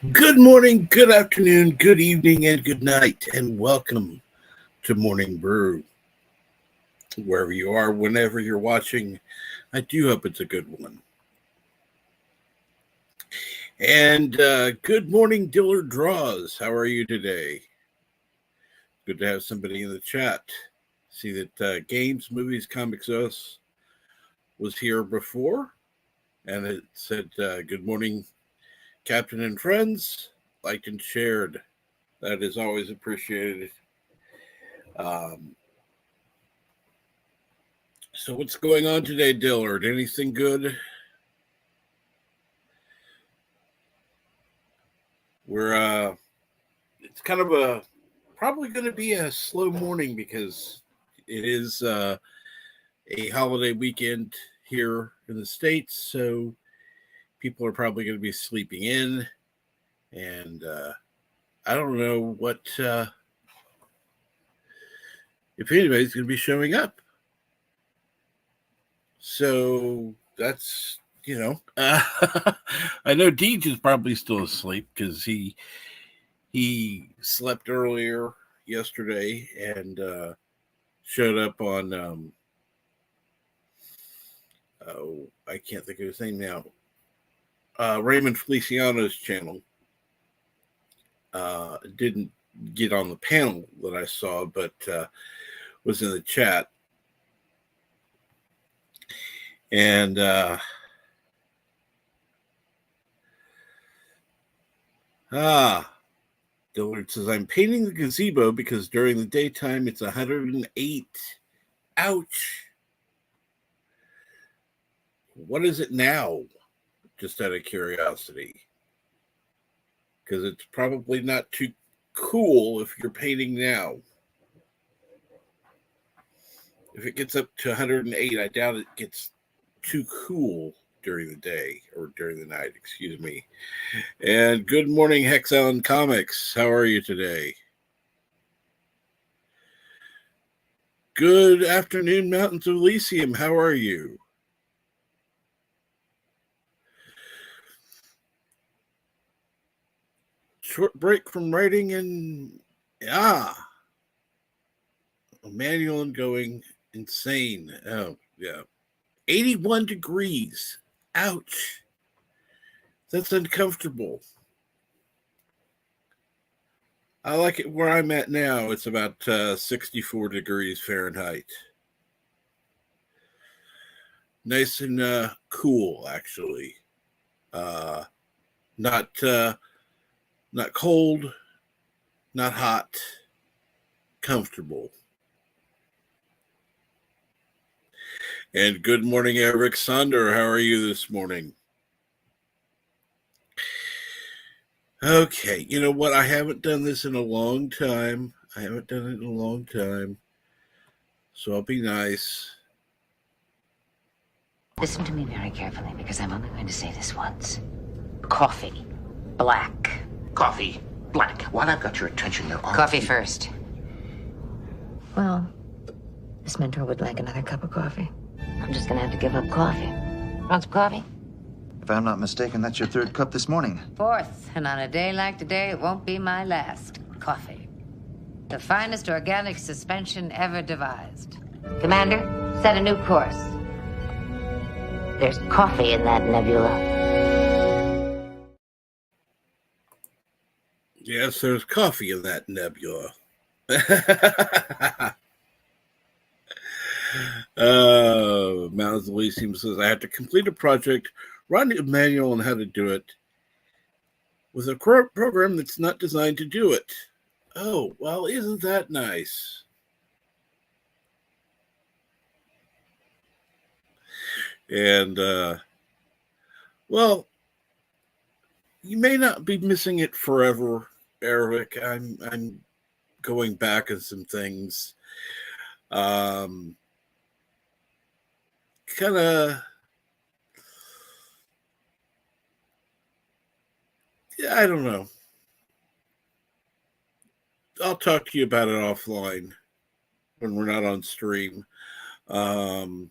Good morning, good afternoon, good evening, and good night, and welcome to Morning Brew. Wherever you are, whenever you're watching, I do hope it's a good one. And good morning, Dillard Draws. How are you today? Good to have somebody in the chat. See that Games, Movies, Comics Us was here before, and it said, good morning, Captain and friends, liked and shared. That is always appreciated. So what's going on today, Dillard? Anything good? It's kind of probably going to be a slow morning because it is a holiday weekend here in the States. So people are probably going to be sleeping in. And I don't know if anybody's going to be showing up. So that's, I know Deej is probably still asleep because he slept earlier yesterday and showed up on, I can't think of his name now, Raymond Feliciano's channel. Didn't get on the panel that I saw, but was in the chat. And Dillard says, I'm painting the gazebo because during the daytime it's 108. Ouch. What is it now? Just out of curiosity. Because it's probably not too cool if you're painting now. If it gets up to 108, I doubt it gets too cool during the day or during the night, excuse me. And good morning, Hexalon Comics. How are you today? Good afternoon, Mountains of Elysium. How are you? Short break from writing and Emmanuel and going insane. Oh, yeah. 81 degrees. Ouch. That's uncomfortable. I like it where I'm at now. It's about 64 degrees Fahrenheit. Nice and cool, actually. Not cold, not hot, comfortable. And good morning, Eric Sonder. How are you this morning? Okay, you know what? I haven't done this in a long time. So I'll be nice. Listen to me very carefully because I'm only going to say this once. Coffee. Black. Coffee. Black. While I've got your attention, there are... Coffee first. Well, this mentor would like another cup of coffee. I'm just gonna have to give up coffee. Want some coffee? If I'm not mistaken, that's your third cup this morning. Fourth, and on a day like today, it won't be my last. Coffee. The finest organic suspension ever devised. Commander, set a new course. There's coffee in that nebula. Yes, there's coffee in that nebula. Mountains of Elysium says, I have to complete a project, write a manual on how to do it with a program that's not designed to do it. Oh, well, isn't that nice? And, well, you may not be missing it forever, Eric. I'm going back on some things. Kind of, I don't know. I'll talk to you about it offline when we're not on stream. But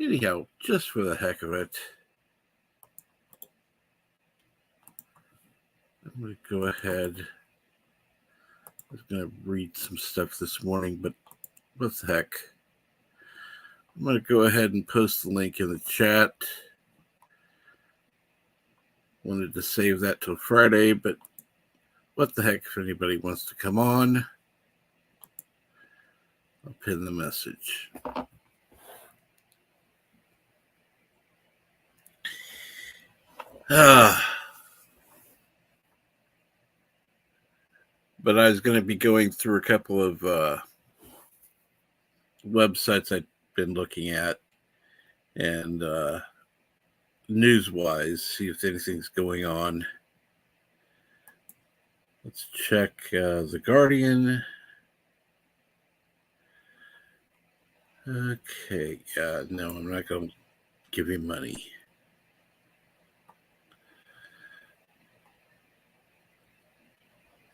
Anyhow, just for the heck of it, I'm going to go ahead. I was going to read some stuff this morning, but what the heck? I'm going to go ahead and post the link in the chat. Wanted to save that till Friday, but what the heck, if anybody wants to come on, I'll pin the message. But I was going to be going through a couple of websites I've been looking at and news-wise, see if anything's going on. Let's check The Guardian. Okay, no, I'm not going to give you money.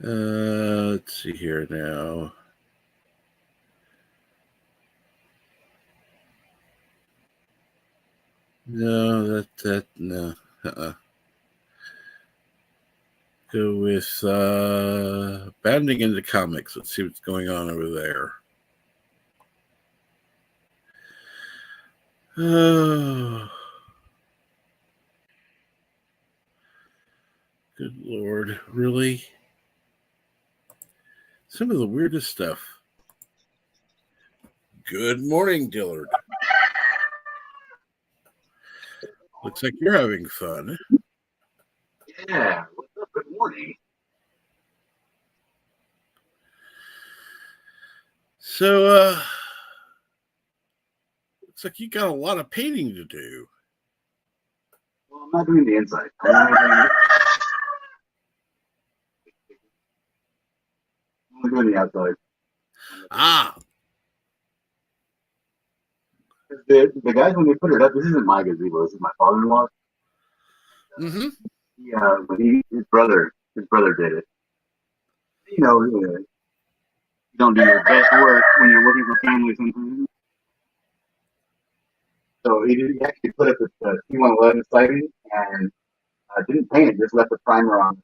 Let's see here now. No, no. Go with Bounding into Comics. Let's see what's going on over there. Oh, good Lord, really? Some of the weirdest stuff. Good morning, Dillard. Looks like you're having fun. Yeah, what's up? Good morning. So, looks like you got a lot of painting to do. Well, I'm not doing the inside. I'm only doing the outside. Ah. The guys, when they put it up, this isn't my gazebo. This is my father-in-law. Mm-hmm. Yeah, but his brother did it. You know, you don't do your best work when you're working for family sometimes. So he actually put up the C111 siding and didn't paint it, just left the primer on.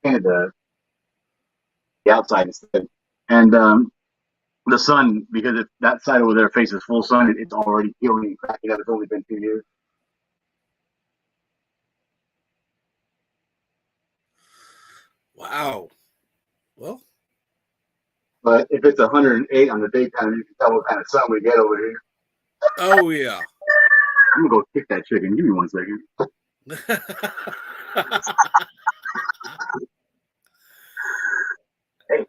Painted the outside instead. And the sun, because that side over there faces full sun, it's already peeling and cracking up. It's only been 2 years. Wow. Well. But if it's 108 on the daytime, you can tell what kind of sun we get over here. Oh, yeah. I'm going to go kick that chicken. Give me 1 second. Hey.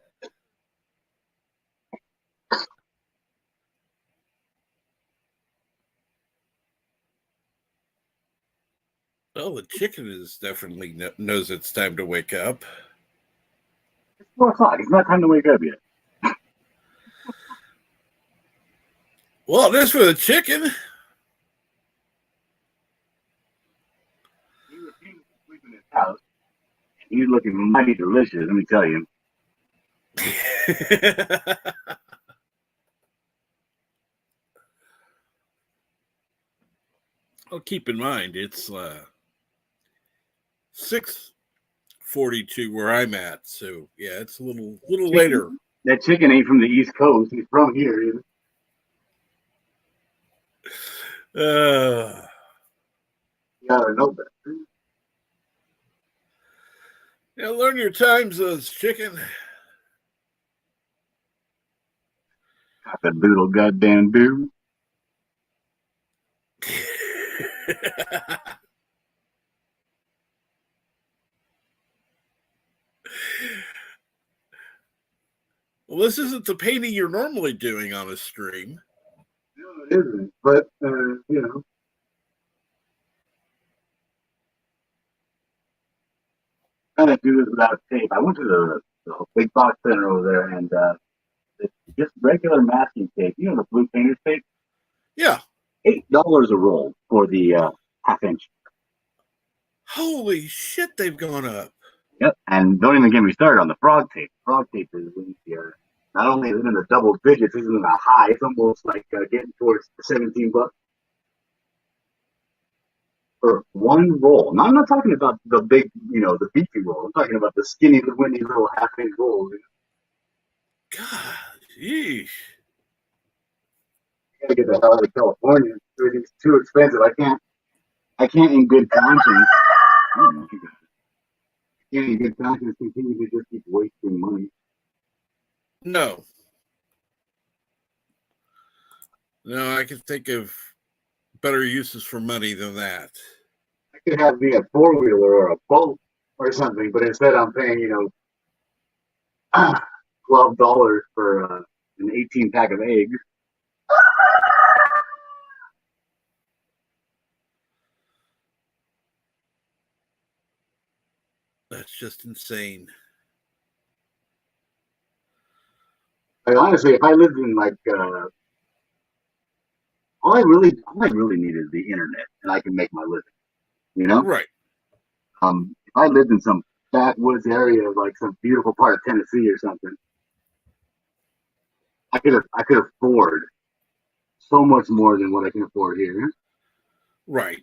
Well, the chicken is definitely knows it's time to wake up. It's 4 o'clock. It's not time to wake up yet. Well, this for the chicken. He refused to sleep in his house. And he's looking mighty delicious, let me tell you. Well, keep in mind, it's 6:42 where I'm at, so yeah, it's a little later. That chicken ain't from the East Coast. He's from here. You gotta know that. Yeah, learn your time zones, chicken. Got the doodle goddamn do. Well, this isn't the painting you're normally doing on a stream. No, it isn't. But, you know. Trying to do this without tape. I went to the big box center over there and it's just regular masking tape. You know the blue painter's tape? Yeah. $8 a roll for the half inch. Holy shit, they've gone up. Yep. And don't even get me started on the frog tape. Frog tape is not only is it in the double digits, it's in the high. It's almost like getting towards $17. for one roll. Now, I'm not talking about the big, the beefy roll. I'm talking about the skinny, the windy little half-inch rolls. God, yeesh. I gotta get the hell out of California. Everything's too expensive. I can't in good conscience. I can't in good conscience continue to just keep wasting money. No. No, I can think of better uses for money than that. I could have me a four-wheeler or a boat or something, but instead I'm paying, $12 for an 18 pack of eggs. That's just insane. Like, honestly, if I lived in like all I really need is the internet, and I can make my living. You know, Right. if I lived in some backwoods area, like some beautiful part of Tennessee or something, I could afford so much more than what I can afford here. Right.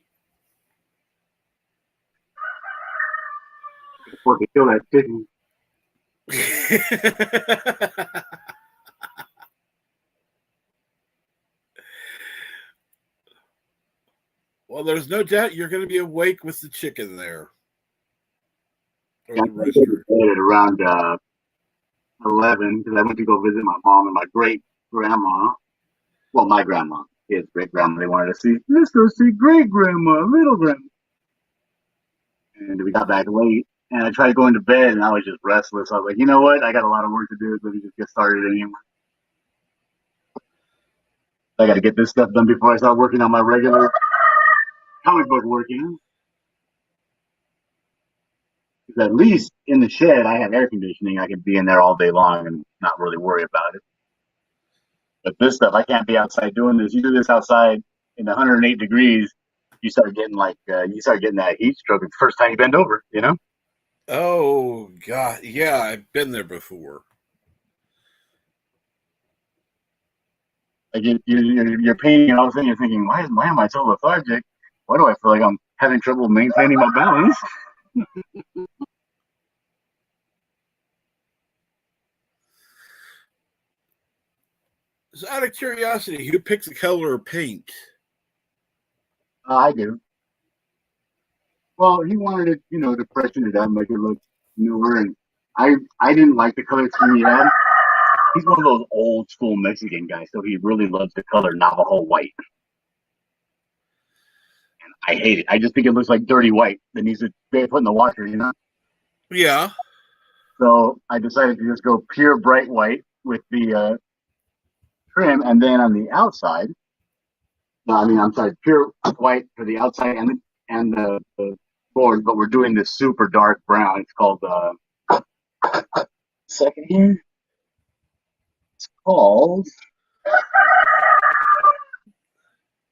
I can afford to kill that chicken. Well, there's no doubt you're going to be awake with the chicken there. Or Yeah, the I went to rooster. bed at around 11 because I went to go visit my mom and my great grandma. Well, my grandma, his great grandma. They wanted to see. Let's go see great grandma, little grandma. And we got back late, and I tried going to bed, and I was just restless. I was like, you know what? I got a lot of work to do. Let me just get started anyway. I got to get this stuff done before I start working on my regular comic book working. Because at least in the shed, I have air conditioning. I can be in there all day long and not really worry about it. But this stuff, I can't be outside doing this. You do this outside in 108 degrees, you start getting that heat stroke. It's the first time you bend over, you know? Oh, God. Yeah, I've been there before. Like you're painting, and all of a sudden you're thinking, why am I so lethargic? Why do I feel like I'm having trouble maintaining my balance? So, out of curiosity, who picks the color of paint? I do. Well, he wanted it, to freshen it up, make it look newer, and I didn't like the color scheme he had. He's one of those old school Mexican guys, so he really loves the color Navajo white. I hate it. I just think it looks like dirty white that needs to be put in the washer. Yeah. So I decided to just go pure bright white with the trim, and then on the outside, no, I mean, I'm sorry, pure white for the outside and the board, but we're doing this super dark brown. It's called second here. It's called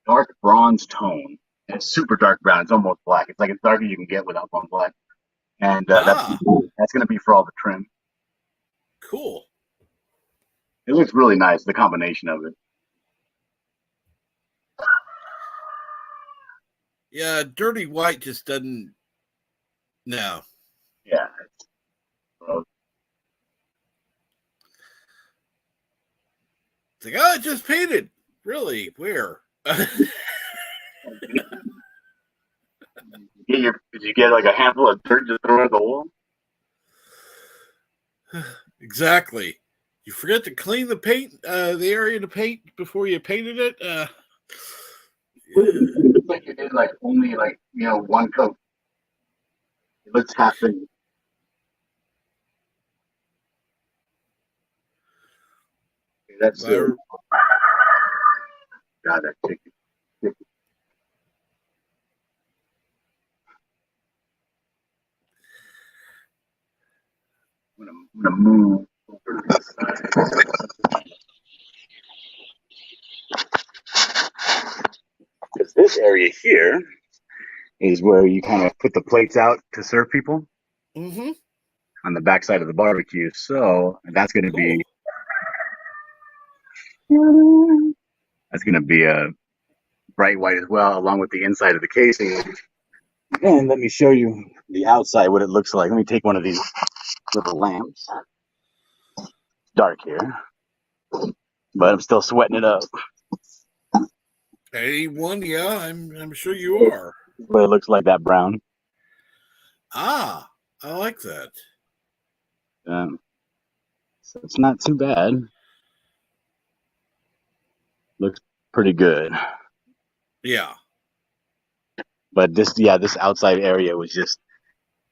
dark bronze tone. And it's super dark brown. It's almost black. It's like as dark as you can get without going black. And Ah, that's going to be for all the trim. cool. It looks really nice, the combination of it. Yeah, dirty white just doesn't. No. Yeah. It's like, oh, it just painted. Really? Where? Did you get like a handful of dirt to throw at the wall? Exactly. You forget to clean the paint, the area to paint before you painted it. It looks like you did like only like one coat. It looks half finished. That's I, God, that chicken. I'm gonna move over to this side. Because this area here is where you kind of put the plates out to serve people mm-hmm. on the backside of the barbecue. So that's going to Cool. be a bright white as well, along with the inside of the casing. And let me show you the outside, what it looks like. Let me take one of these little lamps. Dark here, but I'm still sweating it up. 81, yeah, I'm sure you are. What it looks like, that brown. Ah, I like that. So it's not too bad. Looks pretty good. Yeah. But this outside area was just,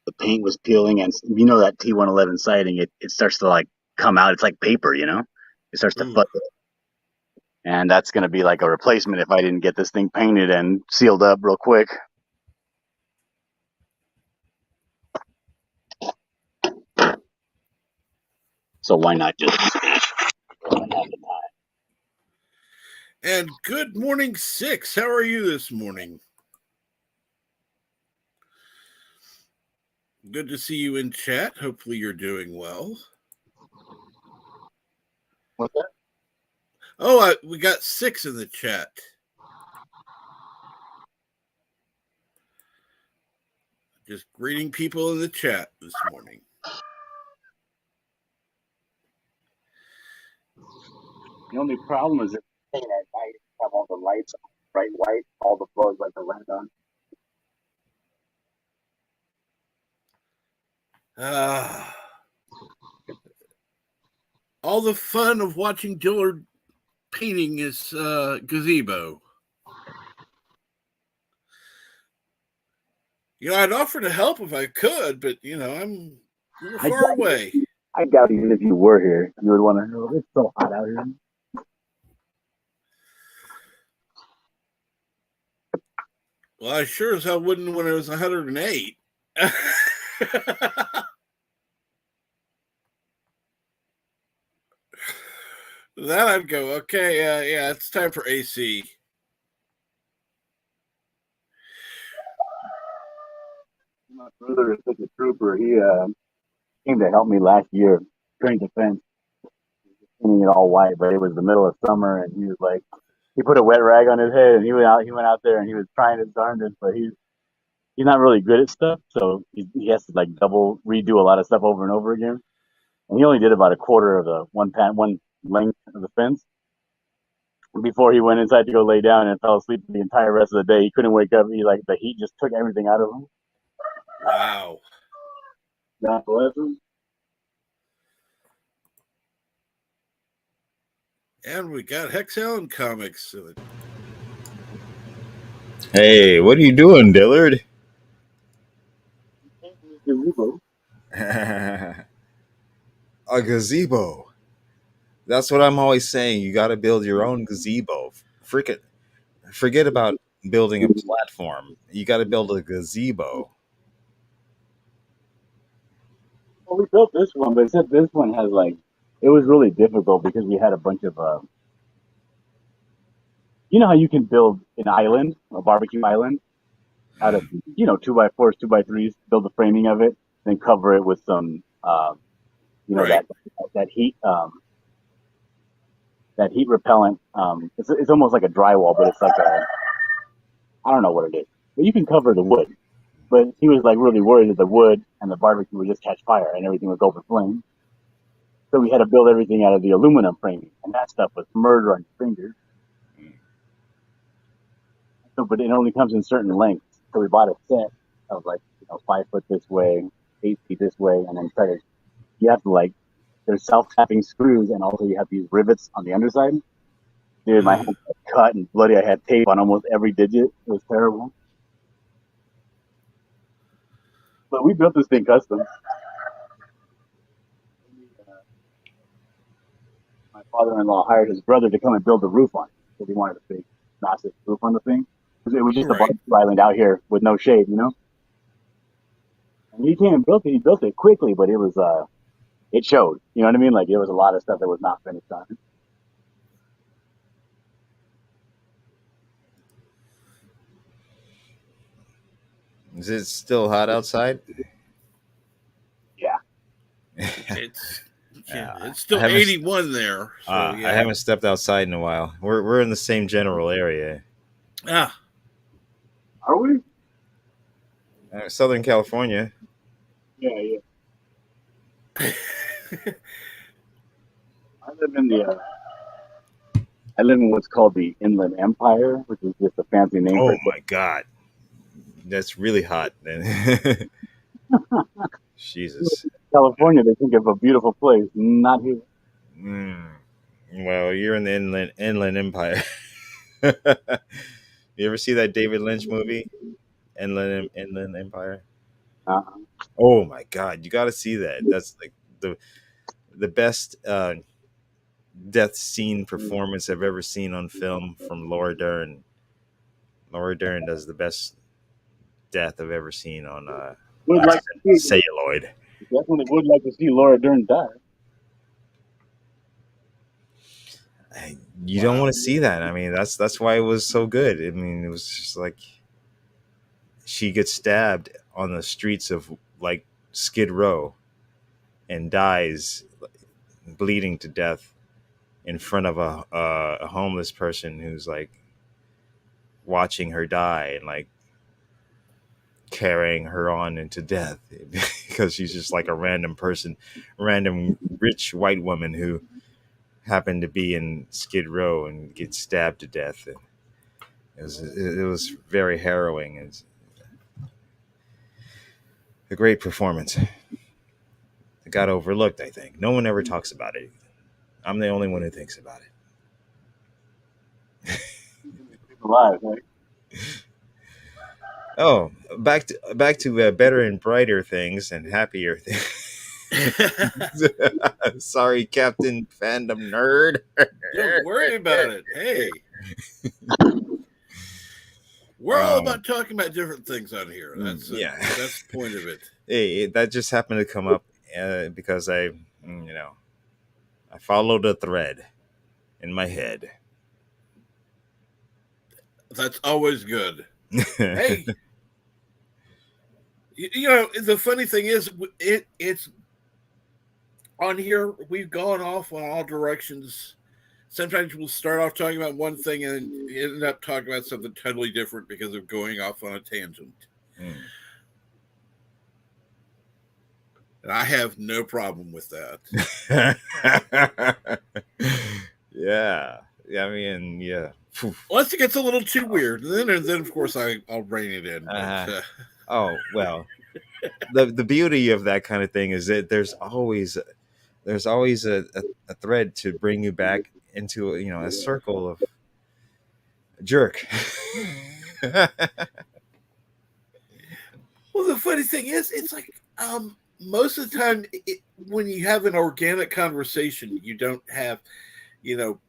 the paint was peeling, and you know that T111 siding, it starts to like come out. It's like paper, you know? It starts to fuzz. And that's going to be like a replacement if I didn't get this thing painted and sealed up real quick. So why not just finish? And good morning, Six. How are you this morning? Good to see you in chat. Hopefully you're doing well. What's that? Oh, we got 6 in the chat. Just greeting people in the chat this morning. The only problem is that at night have all the lights on, bright white, all the floors like the lamp on. All the fun of watching Dillard painting his gazebo. You know, I'd offer to help if I could, but, you know, I'm a little far away. I doubt even if you were here, you would want to know. It's so hot out here. Well, I sure as hell wouldn't when it was 108. Then I'd go, okay, yeah, it's time for AC. My brother is such a trooper. He came to help me last year, trying to fence, painting it all white, but it was the middle of summer, and he was like, he put a wet rag on his head, and he went out there, and he was trying his darndest, but he's not really good at stuff, so he has to like double redo a lot of stuff over and over again. And he only did about a quarter of the one length of the fence before he went inside to go lay down and fell asleep the entire rest of the day. He couldn't wake up. He like the heat just took everything out of him. Wow. God bless him. And we got Hex Allen Comics. Hey, what are you doing, Dillard? A gazebo. That's what I'm always saying. You got to build your own gazebo. Forget about building a platform. You got to build a gazebo. Well, we built this one, but except this one has like, it was really difficult because we had a bunch of, you know how you can build an island, a barbecue island, out of 2x4s, 2x3s, build the framing of it, then cover it with some, Right. that heat repellent. It's almost like a drywall, but it's like I don't know what it is. But you can cover the wood. But he was like really worried that the wood and the barbecue would just catch fire and everything would go for flame. So we had to build everything out of the aluminum framing, and that stuff was murder on your fingers. So, but it only comes in certain lengths. So we bought a set of like 5 foot this way, 8 feet this way, and then you have to like, there's self-tapping screws, and also you have these rivets on the underside. Dude, my hand was cut and bloody. I had tape on almost every digit. It was terrible. But we built this thing custom. My father-in-law hired his brother to come and build the roof on it because he wanted a big, massive roof on the thing. Because it was just a barbecue island out here with no shade, And he came and built it. He built it quickly, but it was it showed. You know what I mean? Like there was a lot of stuff that was not finished on it. Is it still hot outside? Yeah. It's still 81 there. So, yeah. I haven't stepped outside in a while. We're in the same general area. Ah. Are we? Southern California. Yeah. I live in the. I live in what's called the Inland Empire, which is just a fancy name for Oh it. my God, that's really hot. Then, Jesus. California, they think of a beautiful place. Not here. Mm. Well, you're in the Inland Empire. You ever see that David Lynch movie, Inland Empire? Uh, Oh my God, you got to see that. That's like the best death scene performance I've ever seen on film from Laura Dern. Laura Dern does the best death I've ever seen on would like to see. celluloid. Definitely would like to see Laura Dern die. You don't want to see that. I mean, that's why it was so good. I mean, it was just like she gets stabbed on the streets of like Skid Row and dies bleeding to death in front of a homeless person who's like watching her die and like carrying her on into death because she's just like a random person, random rich white woman who happened to be in Skid Row and gets stabbed to death. And it was very harrowing. It's a great performance. It got overlooked, I think. No one ever talks about it. I'm the only one who thinks about it. Alive, right? Oh, back to better and brighter things and happier things. Sorry, Captain Fandom Nerd. Don't worry about it. Hey, we're all about talking about different things on here. That's Yeah. that's the point of it. Hey, that just happened to come up because I followed a thread in my head. That's always good. Hey, you know the funny thing is, it's on here. We've gone off on all directions. Sometimes we'll start off talking about one thing and end up talking about something totally different because of going off on a tangent. Mm. And I have no problem with that. Yeah. I mean, yeah. Unless it gets a little too weird, then of course I'll rein it in. But, Oh well, the beauty of that kind of thing is that there's always a thread to bring you back into a circle of jerk. well, the funny thing is, it's like most of the time when you have an organic conversation, you don't have, you know,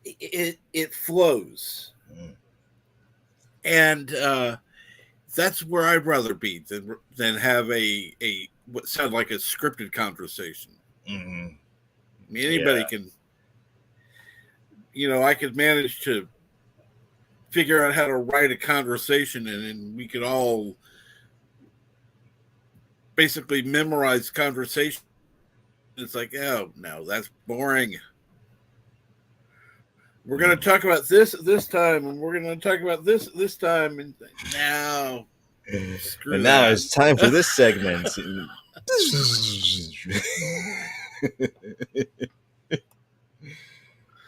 it flows, and that's where I'd rather be than have a what sounds like a scripted conversation. Mm-hmm. I mean, anybody can, I could manage to figure out how to write a conversation, and we could all basically memorize conversation. It's like, oh no, that's boring. We're going to talk about this time, and we're going to talk about this time, and now, screw And now that. it's time for this segment.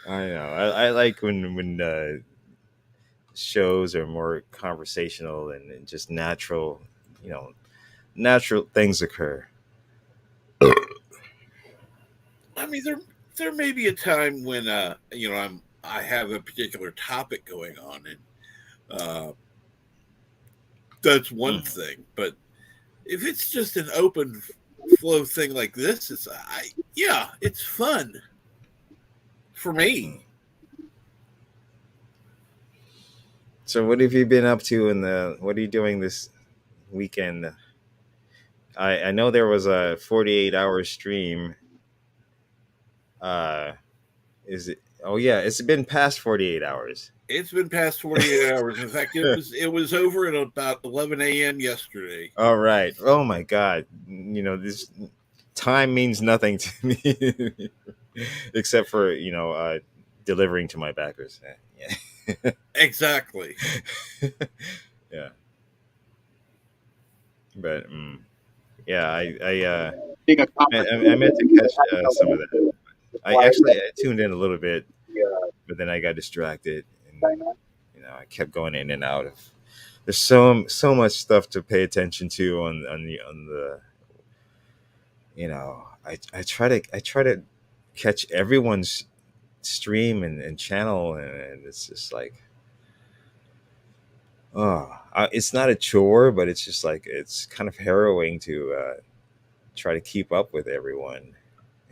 I know. I like when shows are more conversational and just natural. Natural things occur. I mean, there may be a time when I have a particular topic going on, and that's one thing. But if it's just an open flow thing like this, it's fun for me. So, what have you been up to what are you doing this weekend? I know there was a 48-hour stream. Is it? Oh yeah, it's been past 48 hours. It's been past 48 hours. In fact, it was over at about 11 a.m. yesterday. All right. Oh my God. This time means nothing to me except for delivering to my backers. Yeah. Exactly. Yeah. But yeah, Being a I meant to catch some of that. I tuned in a little bit, but then I got distracted, and I kept going in and out of. There's so much stuff to pay attention to on the. I try to catch everyone's stream and channel, and it's just like, it's not a chore, but it's just like it's kind of harrowing to try to keep up with everyone.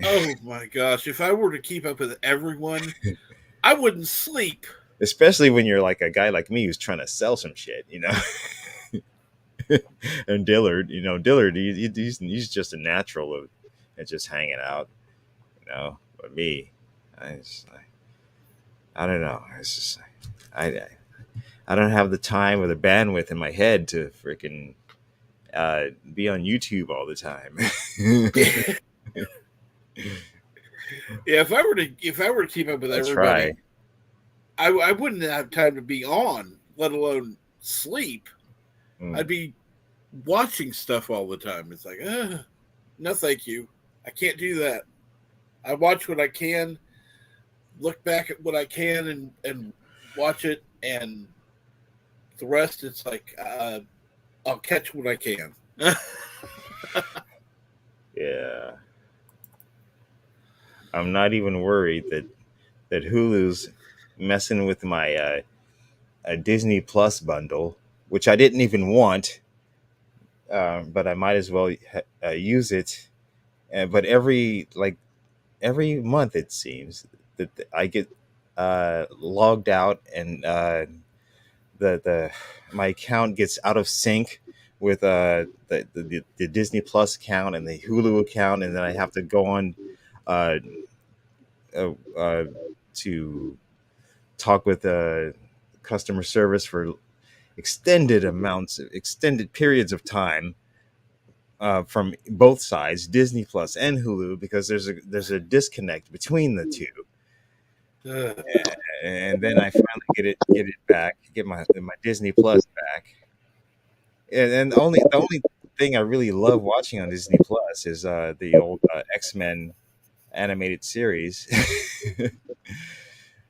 Oh my gosh! If I were to keep up with everyone, I wouldn't sleep. Especially when you're like a guy like me who's trying to sell some shit. And Dillard, he's just a natural of and just hanging out. But me, I don't know. It's just I don't have the time or the bandwidth in my head to freaking be on YouTube all the time. Yeah, if I were to keep up with I everybody, try. I wouldn't have time to be on, let alone sleep. I'd Mm. be watching stuff all the time. It's like, no, thank you. I can't do that. I watch what I can, look back at what I can, and watch it, and the rest, it's like, I'll catch what I can. Yeah, I'm not even worried that Hulu's messing with my Disney Plus bundle, which I didn't even want, but I might as well use it. But every month it seems that I get logged out, and the my account gets out of sync with the Disney Plus account and the Hulu account, and then I have to go on uh, uh, uh, to talk with customer service for extended periods of time from both sides, Disney Plus and Hulu, because there's a disconnect between the two. Ugh. And then I finally get it back, get my Disney Plus back, and the only thing I really love watching on Disney Plus is the old X-Men animated series.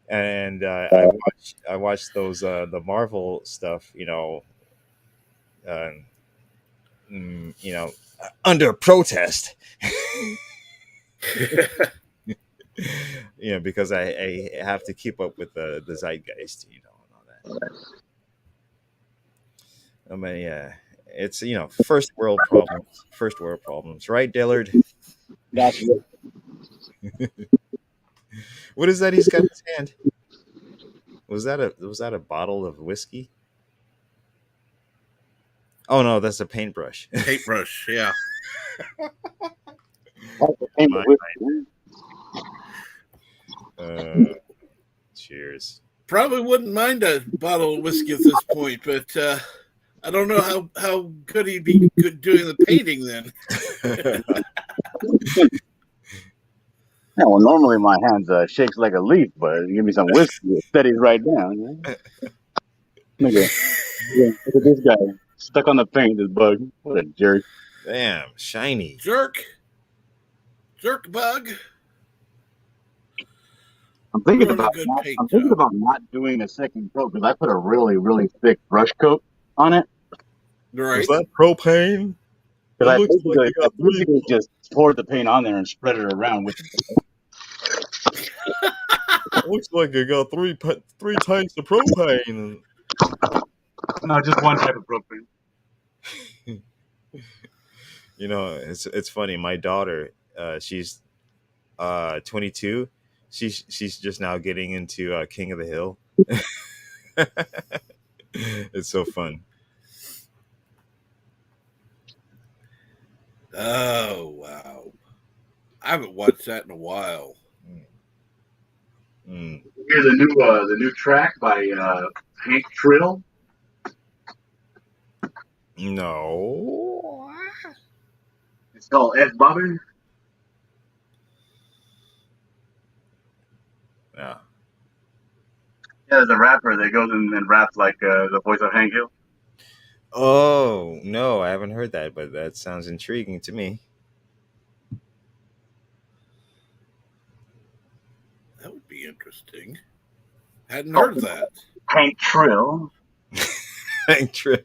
And I watch those the Marvel stuff, uh, you know, under protest. Because I have to keep up with the zeitgeist, and all that. I mean, yeah, it's first world problems, right, Dillard? That's it. What is that he's got in his hand? Was that a bottle of whiskey? Oh no, that's a paintbrush. Paintbrush, yeah. That's the thing My, with uh, cheers. Probably wouldn't mind a bottle of whiskey at this point, but I don't know how good he'd be good doing the painting then. Yeah, well, normally my hands shakes like a leaf, but you give me some whiskey, it steadies right down. Look at this guy stuck on the paint. This bug. What a jerk! Damn, shiny. Jerk bug. I'm thinking You're on a about good not, paint I'm thinking job. about not doing a second coat because I put a really really thick brush coat on it. Was Right? that propane? It Because looks like you I got three. basically just poured the paint on there and spread it around with. Looks like you got three tanks of propane. No, just one type of propane. It's funny. My daughter, she's 22. She's just now getting into King of the Hill. It's so fun. Oh wow. I haven't watched that in a while. Mm. Here's the new track by Hank Trill. No. It's called F. Bobby. Yeah. Yeah, there's a rapper that goes in and raps like the voice of Hank Hill. Oh no, I haven't heard that, but that sounds intriguing to me. That would be interesting. Hadn't heard Talking of about that. Hank Trill. Thank True.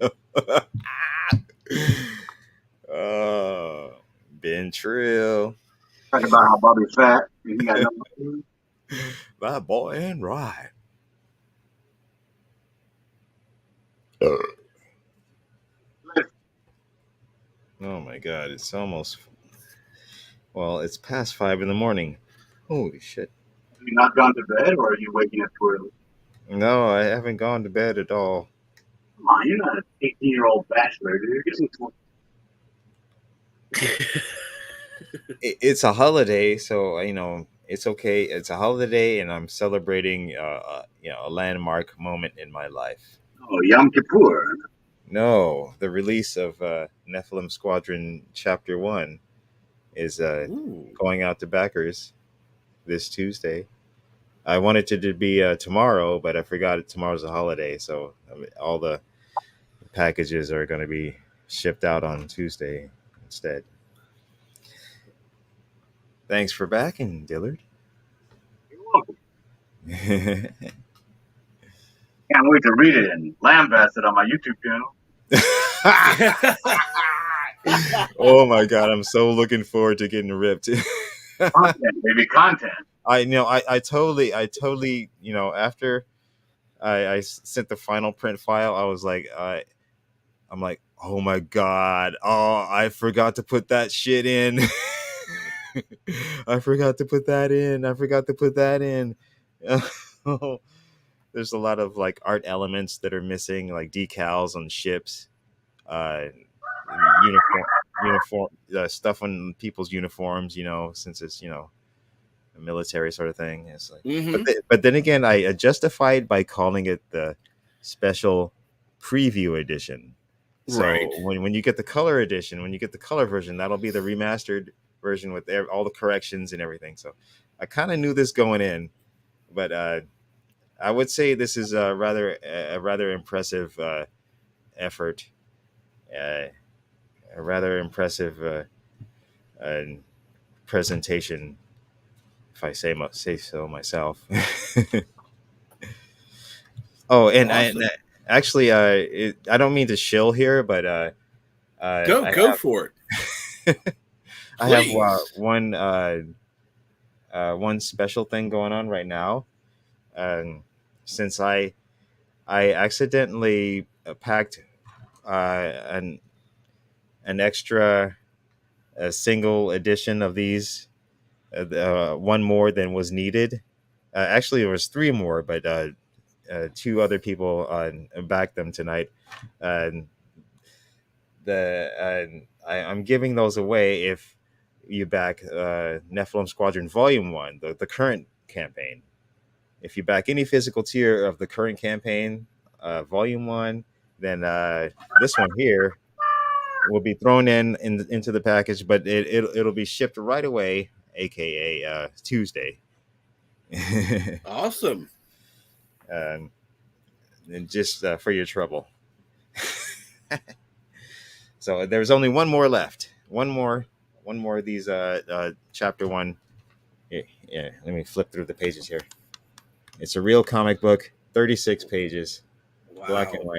Oh, Ben Trill, Talking about how Bobby's fat and he got no money. that boy and right. Oh my God, it's almost, well, it's past 5 in the morning. Holy shit! Have you not gone to bed or are you waking up too early? No, I haven't gone to bed at all. Come on, you're not an 18-year-old bachelor, dude. Get some sleep. It's a holiday, so it's okay. It's a holiday, and I'm celebrating, a landmark moment in my life. Oh, Yom Kippur. No, the release of Nephilim Squadron Chapter One is Ooh. going out to backers this Tuesday. I wanted it to be tomorrow, but I forgot tomorrow's a holiday, so all the packages are going to be shipped out on Tuesday instead. Thanks for backing, Dillard. You're welcome. Can't wait to read it and lambast it on my YouTube channel. Oh my God, I'm so looking forward to getting ripped. Content, baby, content. I totally, after I sent the final print file, I was like, I'm like, oh my God, oh, I forgot to put that shit in. I forgot to put that in. I forgot to put that in. There's a lot of like art elements that are missing, like decals on ships, uh, uniform stuff on people's uniforms. Since it's a military sort of thing. It's like, Hmm. but then again, I justified by calling it the special preview edition. Right. So when you get the color edition, when you get the color version, that'll be the remastered version with all the corrections and everything. So I kind of knew this going in, but I would say this is a rather impressive effort, uh, a rather impressive uh, presentation, if I say so myself. Oh, and Awesome. actually, I don't mean to shill here, but Go, I go for it. have I have Please. one special thing going on right now. Since I accidentally packed an extra a single edition of these, one more than was needed. Actually, there was three more, but two other people backed them tonight. And I'm giving those away if you back Nephilim Squadron Volume One, the current campaign. If you back any physical tier of the current campaign, Volume One, then this one here will be thrown into the package, but it'll be shipped right away, aka Tuesday. Awesome. um, and just for your trouble. So there's only one more left. One more of these chapter one. Yeah, yeah, let me flip through the pages here. It's a real comic book, 36 pages, black and Wow.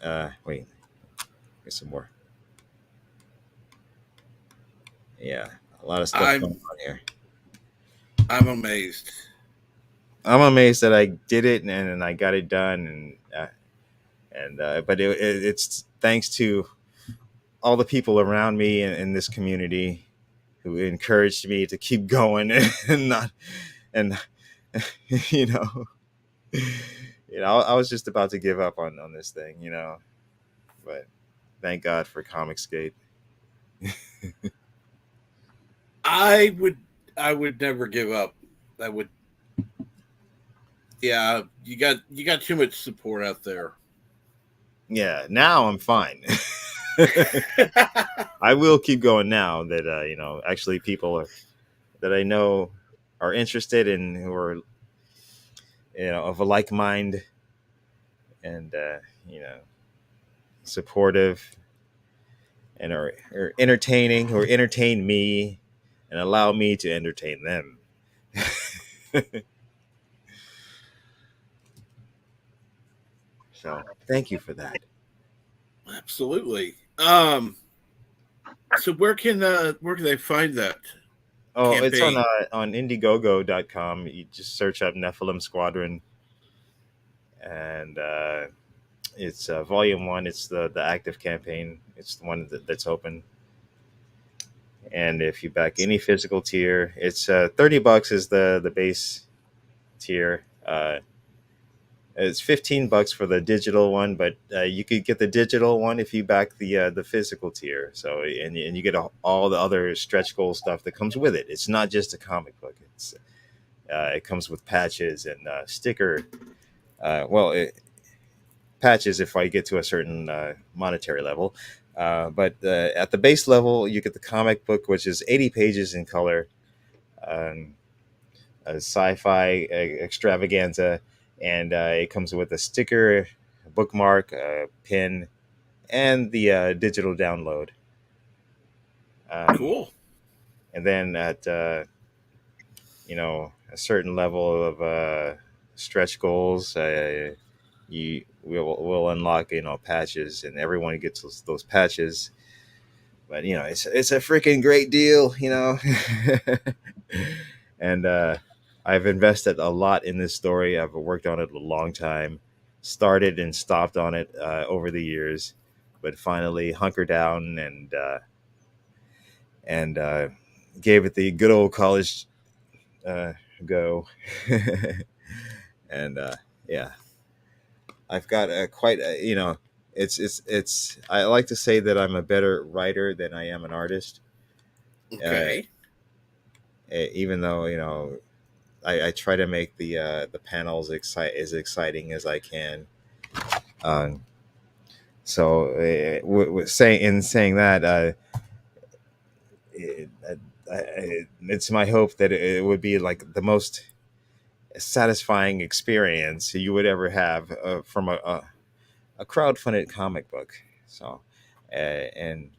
white. Wait, get some more. Yeah, a lot of stuff going I'm on here. I'm amazed. I'm amazed that I did it and I got it done, but it's thanks to all the people around me in this community who encouraged me to keep going and not and you know I was just about to give up on this thing, but thank God for Comicsgate. I would I would never give up. I would Yeah, you got too much support out there. Yeah, now I'm fine. I will keep going now that actually people that I know are interested and who are of a like mind, and you know supportive, and are entertaining or entertain me and allow me to entertain them. So thank you for that. Absolutely. So where can they find that Oh, it's campaign? on Indiegogo.com. You just search up Nephilim Squadron, and it's Volume One. It's the active campaign. It's the one that's open. And if you back any physical tier, it's $30 is the base tier. It's $15 for the digital one, but you could get the digital one if you back the physical tier. So and you get all the other stretch goal stuff that comes with it. It's not just a comic book. It comes with patches and sticker. Patches if I get to a certain monetary level. But at the base level, you get the comic book, which is 80 pages in color, um, a sci-fi extravaganza, and it comes with a sticker, a bookmark, a pin, and the digital download. Um, Cool. and then at a certain level of stretch goals, you will unlock patches, and everyone gets those patches. But it's a freaking great deal, and I've invested a lot in this story. I've worked on it a long time, started and stopped on it over the years, but finally hunkered down and gave it the good old college uh, go. And yeah, I've got quite a, it's I like to say that I'm a better writer than I am an artist. uh, Okay. Even though I try to make the panels as exciting as I can. Um, so saying that, it, it's my hope that it would be like the most satisfying experience you would ever have from a crowdfunded comic book. So, and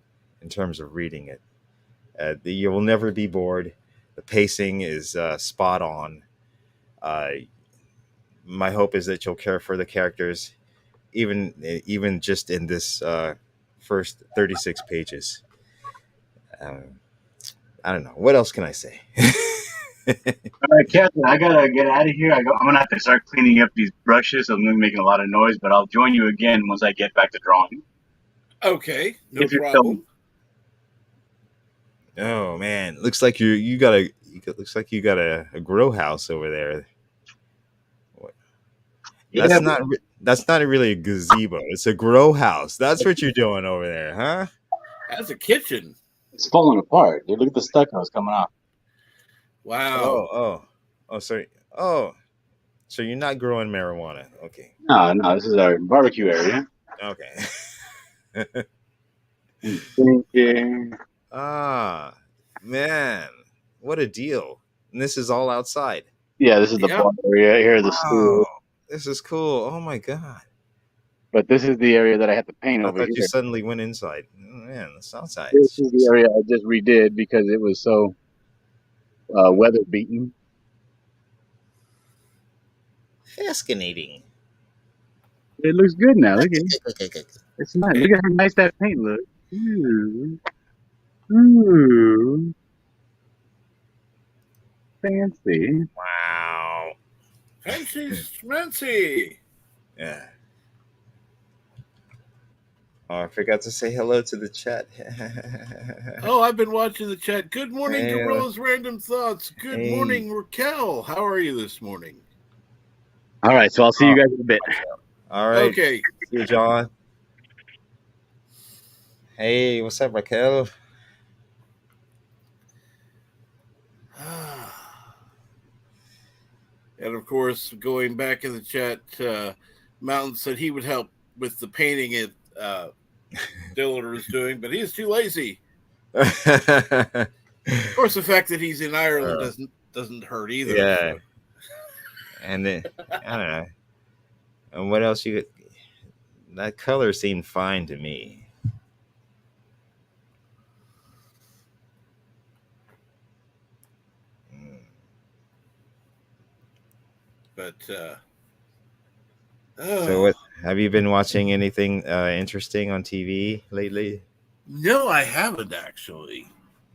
in terms of reading it, you will never be bored. The pacing is spot on. Uh, my hope is that you'll care for the characters, even just in this first 36 pages. Um, I don't know what else can I say. All right, Captain, I gotta get out of here. I'm gonna have to start cleaning up these brushes. I'm gonna be making a lot of noise, but I'll join you again once I get back to drawing. Okay. No If you're still, problem. Oh man, looks like looks like you got a grow house over there. yeah, That's not really a gazebo. It's a grow house. That's what you're doing over there, huh? That's a kitchen. it's falling apart. Dude, look at the stucco's coming off. Wow. Oh, sorry. Oh, so you're not growing marijuana? Okay, No, this is our barbecue area. okay. Thinking. Ah, man, what a deal! And this is all outside. Yeah, this is the Yeah. bar area. Here are the Wow, stools. this is cool. Oh my god. But this is the area that I have to paint I over thought you here. suddenly went inside. Oh, man, that's outside. This is the Jeez. area I just redid because it was so weather beaten. Fascinating. It looks good now. Look at it. It's nice. Look at how nice that paint looks. Ooh. Ooh. Fancy. Wow. Fancy schmancy. Yeah. Oh, I forgot to say hello to the chat. Oh, I've been watching the chat. Good morning, Hey, Gorilla's Random Thoughts. Good hey. morning, Raquel. How are you this morning? All right, so I'll see you guys in a bit. All right. Okay. See you, John. Hey, what's up, Raquel? And of course, going back in the chat, Mountain said he would help with the painting it Dillard is doing, but he's too lazy. Of course, the fact that he's in Ireland doesn't hurt either. Yeah. So. And then, I don't know. And what else you that color seemed fine to me. Mm. But So, what have you been watching? Anything interesting on TV lately? no, I haven't actually.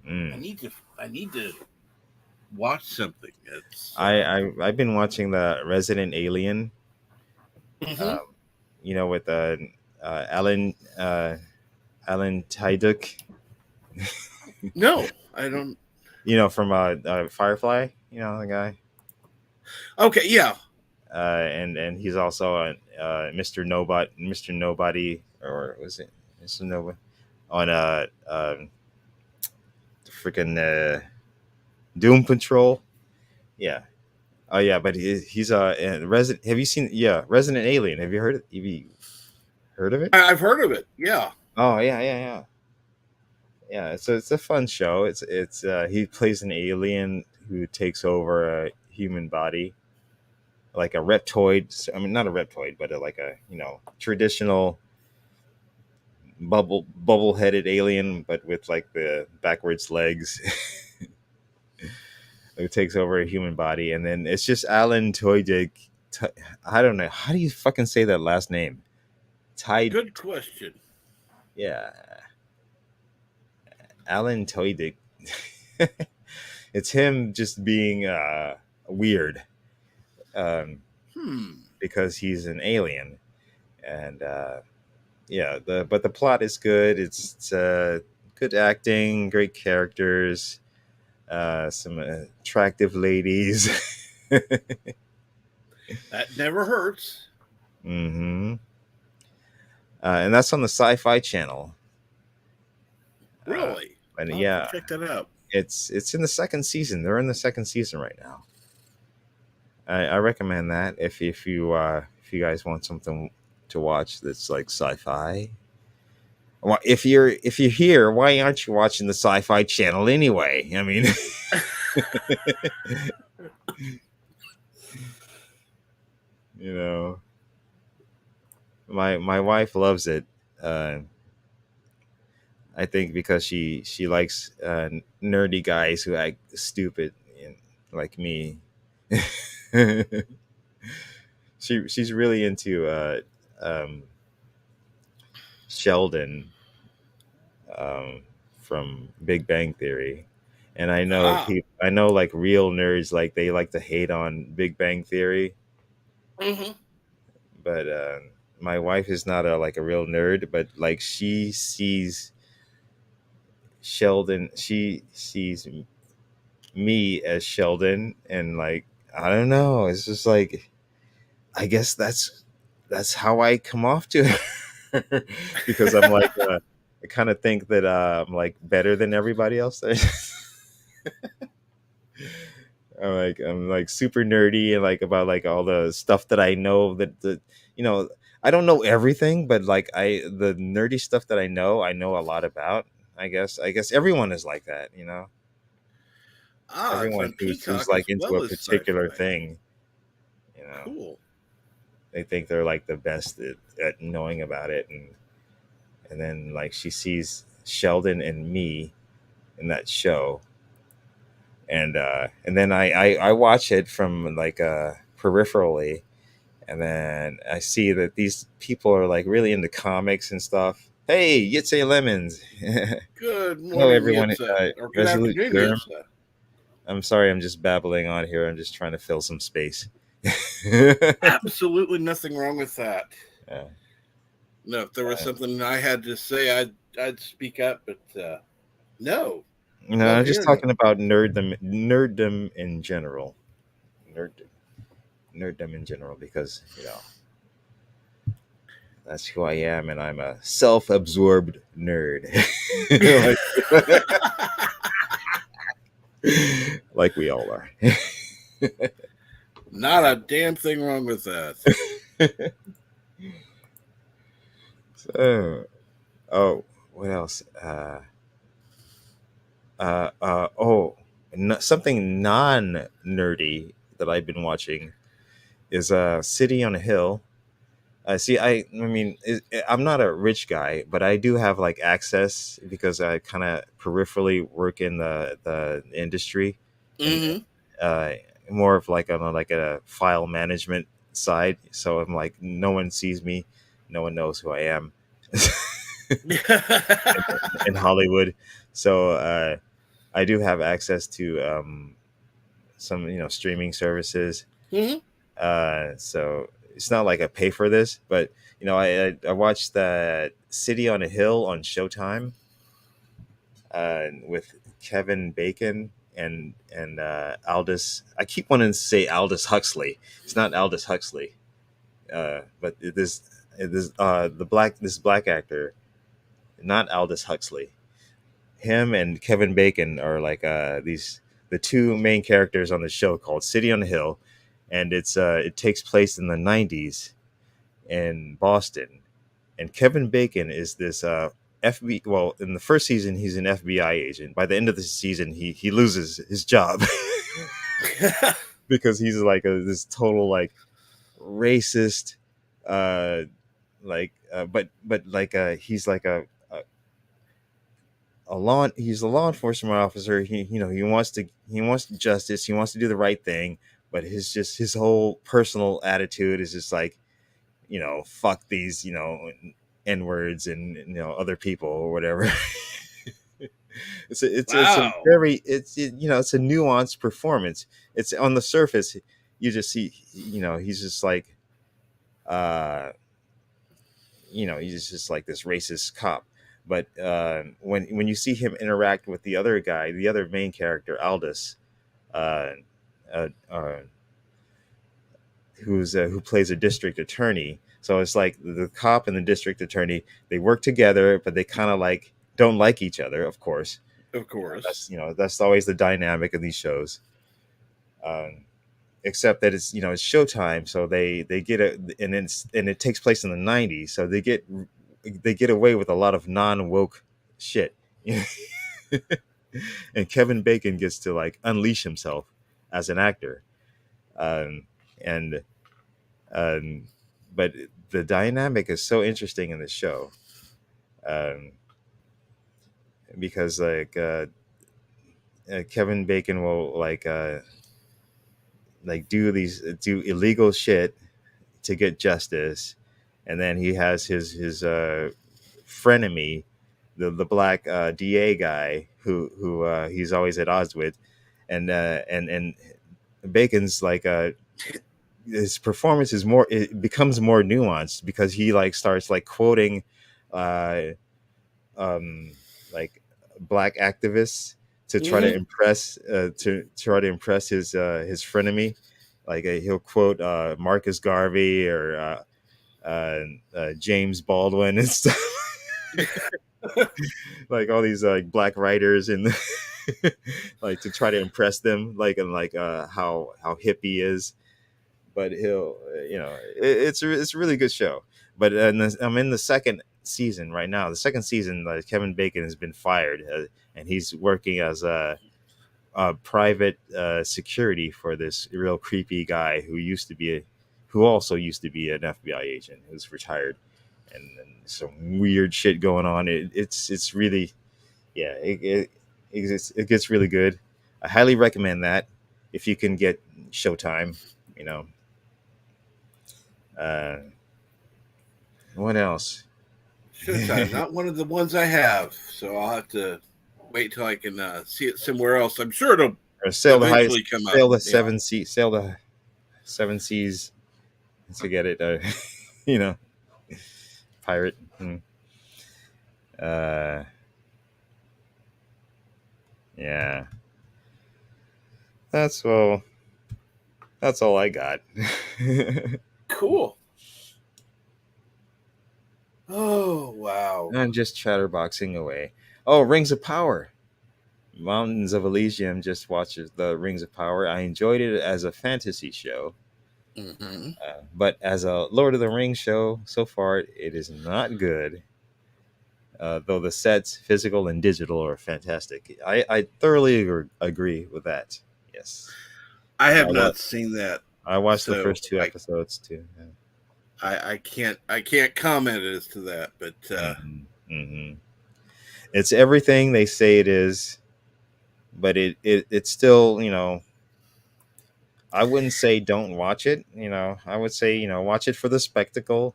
I Mm. need to. I need to watch something. It's I've been watching the Resident Alien. Mhm. Um, with Alan Alan Tudyk. No, I don't. From Firefly. The guy. Okay, yeah. And he's also Mr. Nobody, or was it Mr. Nobody on freaking Doom Patrol? Yeah. Oh yeah, but he's Resident. Have you seen? Yeah, Resident Alien. Have you heard of it? I've heard of it. Yeah. Oh yeah. So it's a fun show. It's he plays an alien who takes over a human body, like a reptoid. I mean, not a reptoid, but like a traditional bubble headed alien, but with like the backwards legs. Who takes over a human body, and then it's just Alan Tudyk. I don't know, how do you fucking say that last name? Tide. Good question. Yeah, Alan Tudyk. It's him just being weird, um, Hmm. because he's an alien, and yeah. But the plot is good. It's good acting, great characters, some attractive ladies. That never hurts. hmm And that's on the Sci-Fi Channel. Uh, Really. and I'll have to yeah, check that out. it's in the second season. They're in the second season right now. I recommend that if you guys want something to watch that's like sci-fi. If you're here, why aren't you watching the Sci-Fi Channel anyway? I mean, you know, my wife loves it. Uh, I think because she likes nerdy guys who act stupid, like me. She's really into um, Sheldon, um, from Big Bang Theory, and Ah. I know like real nerds, like they like to hate on Big Bang Theory, Hmm. but my wife is not a real nerd, but like she sees Sheldon, she sees me as Sheldon, and like I don't know, it's just like I guess that's how I come off to her. Because I'm like I kind of think that I'm like better than everybody else. I'm like super nerdy and like about like all the stuff that I know that you know I don't know everything, but like the nerdy stuff that I know a lot about. I guess everyone is like that. It's Everyone on who's Peacock like as into well a as particular sci-fi. thing. Cool. They think they're like the best at knowing about it, and then like she sees Sheldon and me in that show, and then I watch it from like peripherally, and then I see that these people are like really into comics and stuff. Hey, Yitze Lemons. Good Hello, morning, everyone. Yitza. Or good Resolute afternoon, Germ. Yitza. I'm sorry, I'm just babbling on here. I'm just trying to fill some space. Yeah. Absolutely nothing wrong with that. No, if there was something I had to say, I'd speak up. But no, I'm love just hearing it. talking about nerddom in general. Nerddom, nerddom in general, because that's who I am, and I'm a self-absorbed nerd, like we all are. Not a damn thing wrong with that. So, oh, what else? Something non-nerdy that I've been watching is City on a Hill. See, I mean, I'm not a rich guy, but I do have like access because I kind of peripherally work in the industry, and Mm-hmm. uh, more of like on like a file management side. So I'm like, no one sees me, no one knows who I am in Hollywood. So I do have access to some streaming services. Hmm. So it's not like I pay for this, but I watched that City on a Hill on Showtime with Kevin Bacon and Aldous. I keep wanting to say Aldous Huxley. It's not Aldous Huxley, but it is this black actor, not Aldous Huxley. Him and Kevin Bacon are like these the two main characters on the show called City on the Hill, and it takes place in the '90s in Boston. And Kevin Bacon is this FBI. Well, in the first season, he's an FBI agent. By the end of the season, he loses his job because he's like this total like racist, uh, but like he's like he's a law enforcement officer. He wants justice. He wants to do the right thing, but his whole personal attitude is just like, fuck these, n words and other people or whatever. It's a Wow. very it's a nuanced performance. It's on the surface, you just see, he's just like he's just like this racist cop. But when you see him interact with the other guy, the other main character, Aldous, uh, uh, uh, who plays a district attorney. So it's like the cop and the district attorney, they work together, but they kind of like don't like each other, of course. Of course. That's always the dynamic of these shows. Um, Except that it's Showtime, so they get and it takes place in the '90s, so they get away with a lot of non woke shit. And Kevin Bacon gets to like unleash himself as an actor, um, and um, but the dynamic is so interesting in the show, um, because Kevin Bacon will like do illegal shit to get justice, and then he has his frenemy, the black DA guy who he's always at odds with, and Bacon's like his performance it becomes more nuanced because he like starts like quoting uh um like black activists to try to Hmm. impress his frenemy. Like he'll quote Marcus Garvey or James Baldwin and stuff. Like all these like black writers and like to try to impress them, like and like how hip he is. But he'll it's a really good show. But I'm in the second season right now. The second season, Kevin Bacon has been fired, and he's working as a private security for this real creepy guy who also used to be an FBI agent who's retired, and some weird shit going on. It's really, yeah, it gets really good. I highly recommend that if you can get Showtime. You know, uh, what else? Showtime, not one of the ones I have, so I'll have to wait till I can see it somewhere else. I'm sure it'll Or eventually come up. Yeah. sail the seven seas to get it. You know, pirate. Uh, yeah, that's all. That's all I got. Cool. Oh wow. I'm just chatterboxing away. Oh, Rings of Power. Mountains of Elysium just watches the Rings of Power. I enjoyed it as a fantasy show, Hmm. but as a Lord of the Rings show, so far it is not good. Though the sets, physical and digital, are fantastic. I thoroughly agree with that. Yes, I I, have wa- not seen that, I watched the so first two I episodes too. Yeah. I can't comment as to that, but Hmm. It's everything they say it is, but it's still, I wouldn't say don't watch it. I would say, watch it for the spectacle.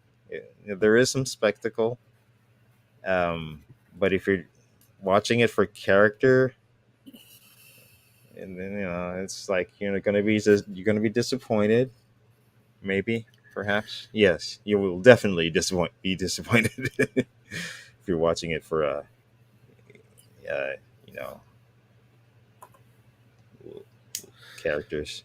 There is some spectacle, but if you're watching it for character, and then it's like you're gonna be disappointed. Maybe, perhaps, yes, you will definitely be disappointed if you're watching it for uh, you know characters.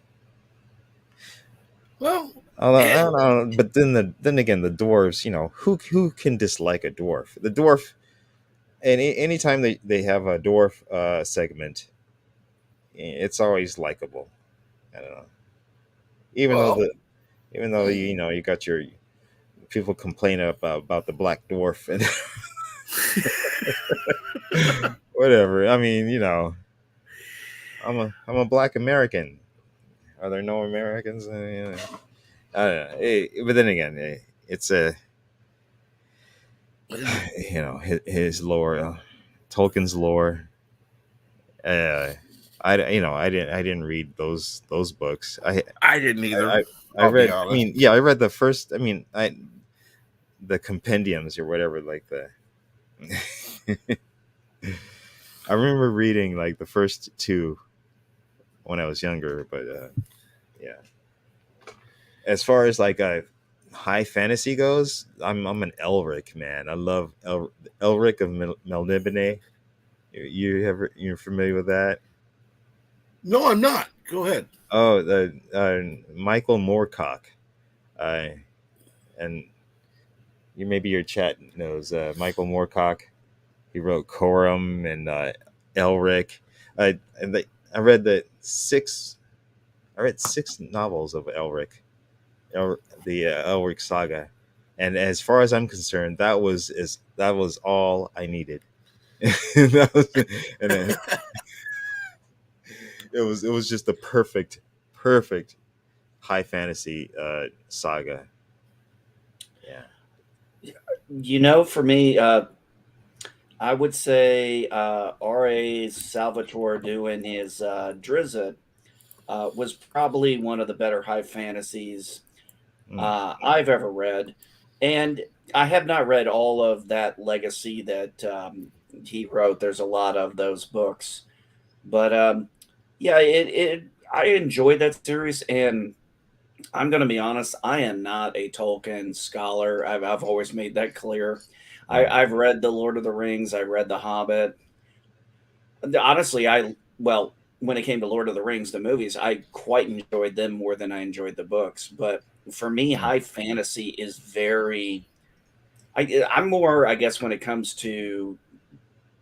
well, Although, I eh, don't know, but then again, the dwarves. Who can dislike a dwarf? The dwarf. Anytime they have a dwarf segment, it's always likable. I don't know. Even though well, the even though you got your people complain about the black dwarf and whatever. I mean, I'm a black American. Are there no Americans? I don't know. But then again, it's a his lore, Tolkien's lore. Uh, I didn't read those books. I didn't either. I I I'll be read. I honest. mean, yeah, I read the first. I mean, the compendiums or whatever, like the. I remember reading like the first two when I was younger, but yeah. As far as like high fantasy goes, I'm an Elric man. I love Elric of Melnibone. You're familiar with that? No, I'm not. Go ahead. Oh, the Michael Moorcock, uh, and maybe your chat knows Michael Moorcock. He wrote Corum and Elric. And I read the six. I read six novels of Elric, the Elric saga, and as far as I'm concerned, that was all I needed. That was, and it was just the perfect high fantasy saga. Yeah. For me, I would say R.A. Salvatore doing his Drizzt was probably one of the better high fantasies Mm, I've ever read. And I have not read all of that legacy that he wrote. There's a lot of those books. But yeah, I enjoyed that series. And I'm going to be honest, I am not a Tolkien scholar. I've always made that clear. mm, I've read The Lord of the Rings, I read The Hobbit. Honestly, well, when it came to Lord of the Rings, the movies, I quite enjoyed them more than I enjoyed the books. But for me, mm, high fantasy is I'm more, I guess, when it comes to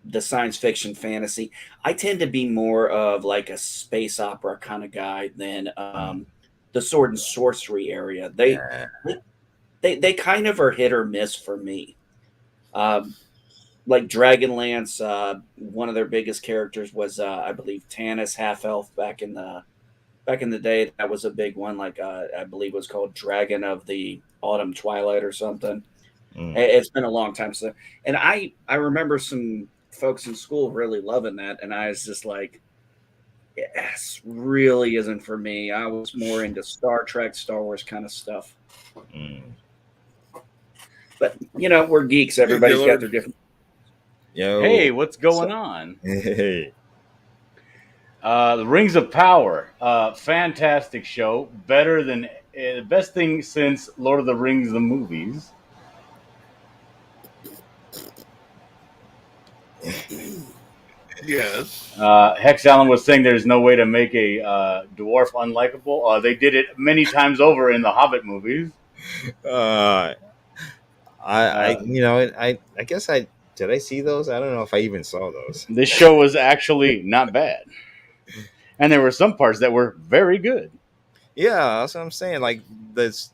the science fiction fantasy, I tend to be more of like a space opera kind of guy than mm. the sword and sorcery area. Yeah. They kind of are hit or miss for me. Um, like Dragonlance, one of their biggest characters was, I believe, Tanis, half elf back in the day. That was a big one. Like I believe it was called Dragon of the Autumn Twilight or something. Mm, It's been a long time since, and I remember some folks in school really loving that, and I was just like, yes, really isn't for me. I was more into Star Trek, Star Wars kind of stuff. mm. But we're geeks. Hey, Everybody's got Dillard. their different. Hey, Yo. what's So, going on? hey. The Rings of Power, fantastic show. Better than the best thing since Lord of the Rings, the movies. Yes. Hex Allen was saying there's no way to make a dwarf unlikable. They did it many times over in the Hobbit movies. Uh, I Uh, I guess I did I see those? I don't know if I even saw those. this show was actually not bad, and there were some parts that were very good. Yeah, that's what I'm saying. Like this,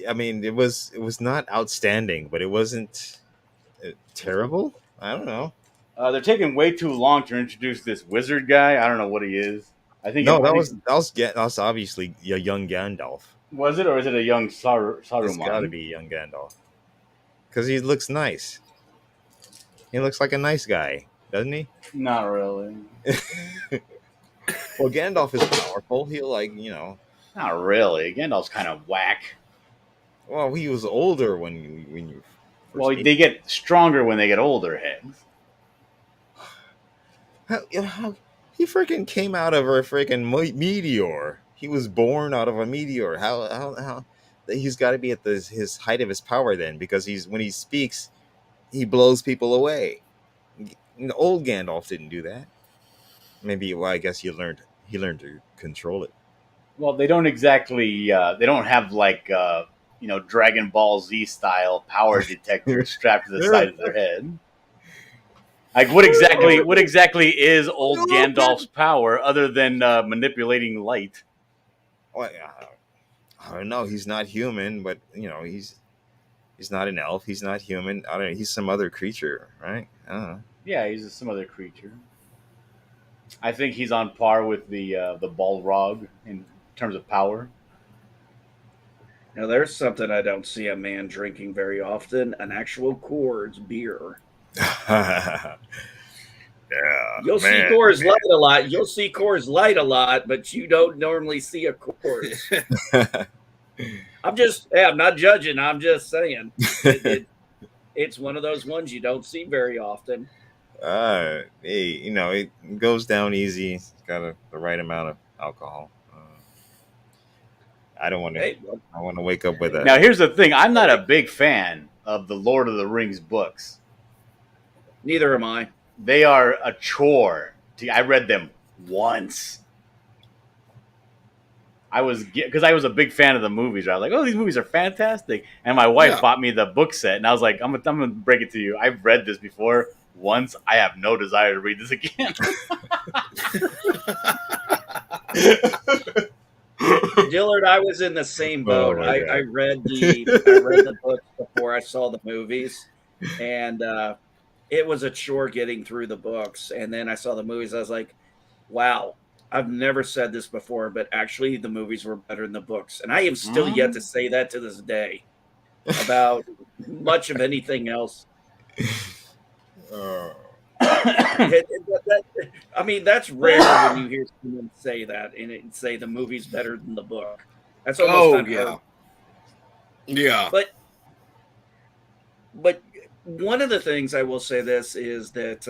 I mean, it was not outstanding, but it wasn't terrible. I don't know. They're taking way too long to introduce this wizard guy. I don't know what he is. I think No, that was obviously a young Gandalf. was it, or is it a young It's got to Saruman? be young Gandalf because he looks nice. He looks like a nice guy, doesn't he? Not really. Well, Gandalf is powerful. He'll Not really. Gandalf's kind of whack. Well, he was older when you first Well, meet. they get stronger when they get older, heads. He freaking came out of a freaking meteor. He was born out of a meteor. How he's got to be at his height of his power then, because when he speaks, he blows people away. Old Gandalf didn't do that. Maybe, well, I guess he learned to control it. Well, they don't exactly. They don't have like Dragon Ball Z style power detectors strapped to the side of their head. Like what exactly is old Gandalf's power other than manipulating light? Well, I don't know. He's not human, but he's not an elf. He's not human. I don't know. He's some other creature, right? I don't know. Yeah, he's some other creature. I think he's on par with the Balrog in terms of power. Now, there's something I don't see a man drinking very often: an actual Coors beer. Yeah, You'll see man. Coors Light a lot. You'll see Coors Light a lot, but you don't normally see a Coors. I'm not judging. I'm just saying it's one of those ones you don't see very often. Hey, it goes down easy. It's got the right amount of alcohol. I don't want to. Hey, well, I want to wake up with a. Now, here's the thing: I'm not a big fan of the Lord of the Rings books. neither am I. They are a chore. I read them once. Because I was a big fan of the movies. I was like, "Oh, these movies are fantastic!" And my wife bought me the book set, and I was like, "I'm gonna break it to you. I've read this before once. I have no desire to read this again." Dillard, I was in the same boat. Oh my God. I read the books before I saw the movies, and it was a chore getting through the books. And then I saw the movies. I was like, "Wow, I've never said this before, but actually, the movies were better than the books." And I am still yet to say that to this day about much of anything else. I mean, that's rare when you hear someone say that and say the movie's better than the book. That's almost unheard. Yeah. But one of the things I will say this is that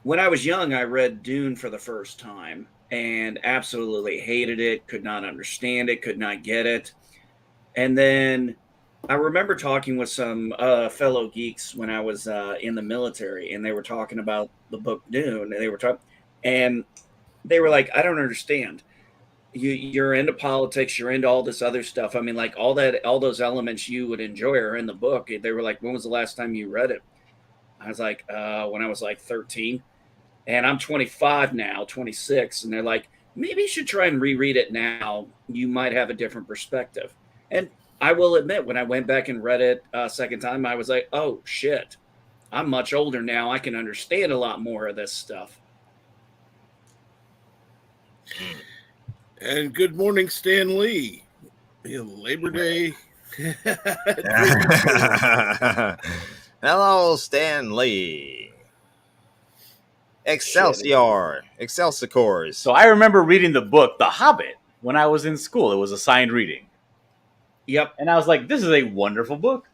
when I was young, I read Dune for the first time and absolutely hated it, could not understand it, could not get it. And then I remember talking with some fellow geeks when I was in the military, and they were talking about the book Dune, and they were like, "I don't understand. You're into politics, you're into all this other stuff. I mean, like all those elements you would enjoy are in the book." They were like, "When was the last time you read it?" I was like, "When I was like 13," and I'm 25 now, 26, and they're like, "Maybe you should try and reread it now. You might have a different perspective." And I will admit, when I went back and read it a second time, I was like, "Oh shit, I'm much older now. I can understand a lot more of this stuff." And good morning, Stan Lee. Labor Day. Hello, Stan Lee. Excelsior. Excelsiors. So I remember reading the book The Hobbit when I was in school. It was assigned reading. Yep. And I was like, "This is a wonderful book."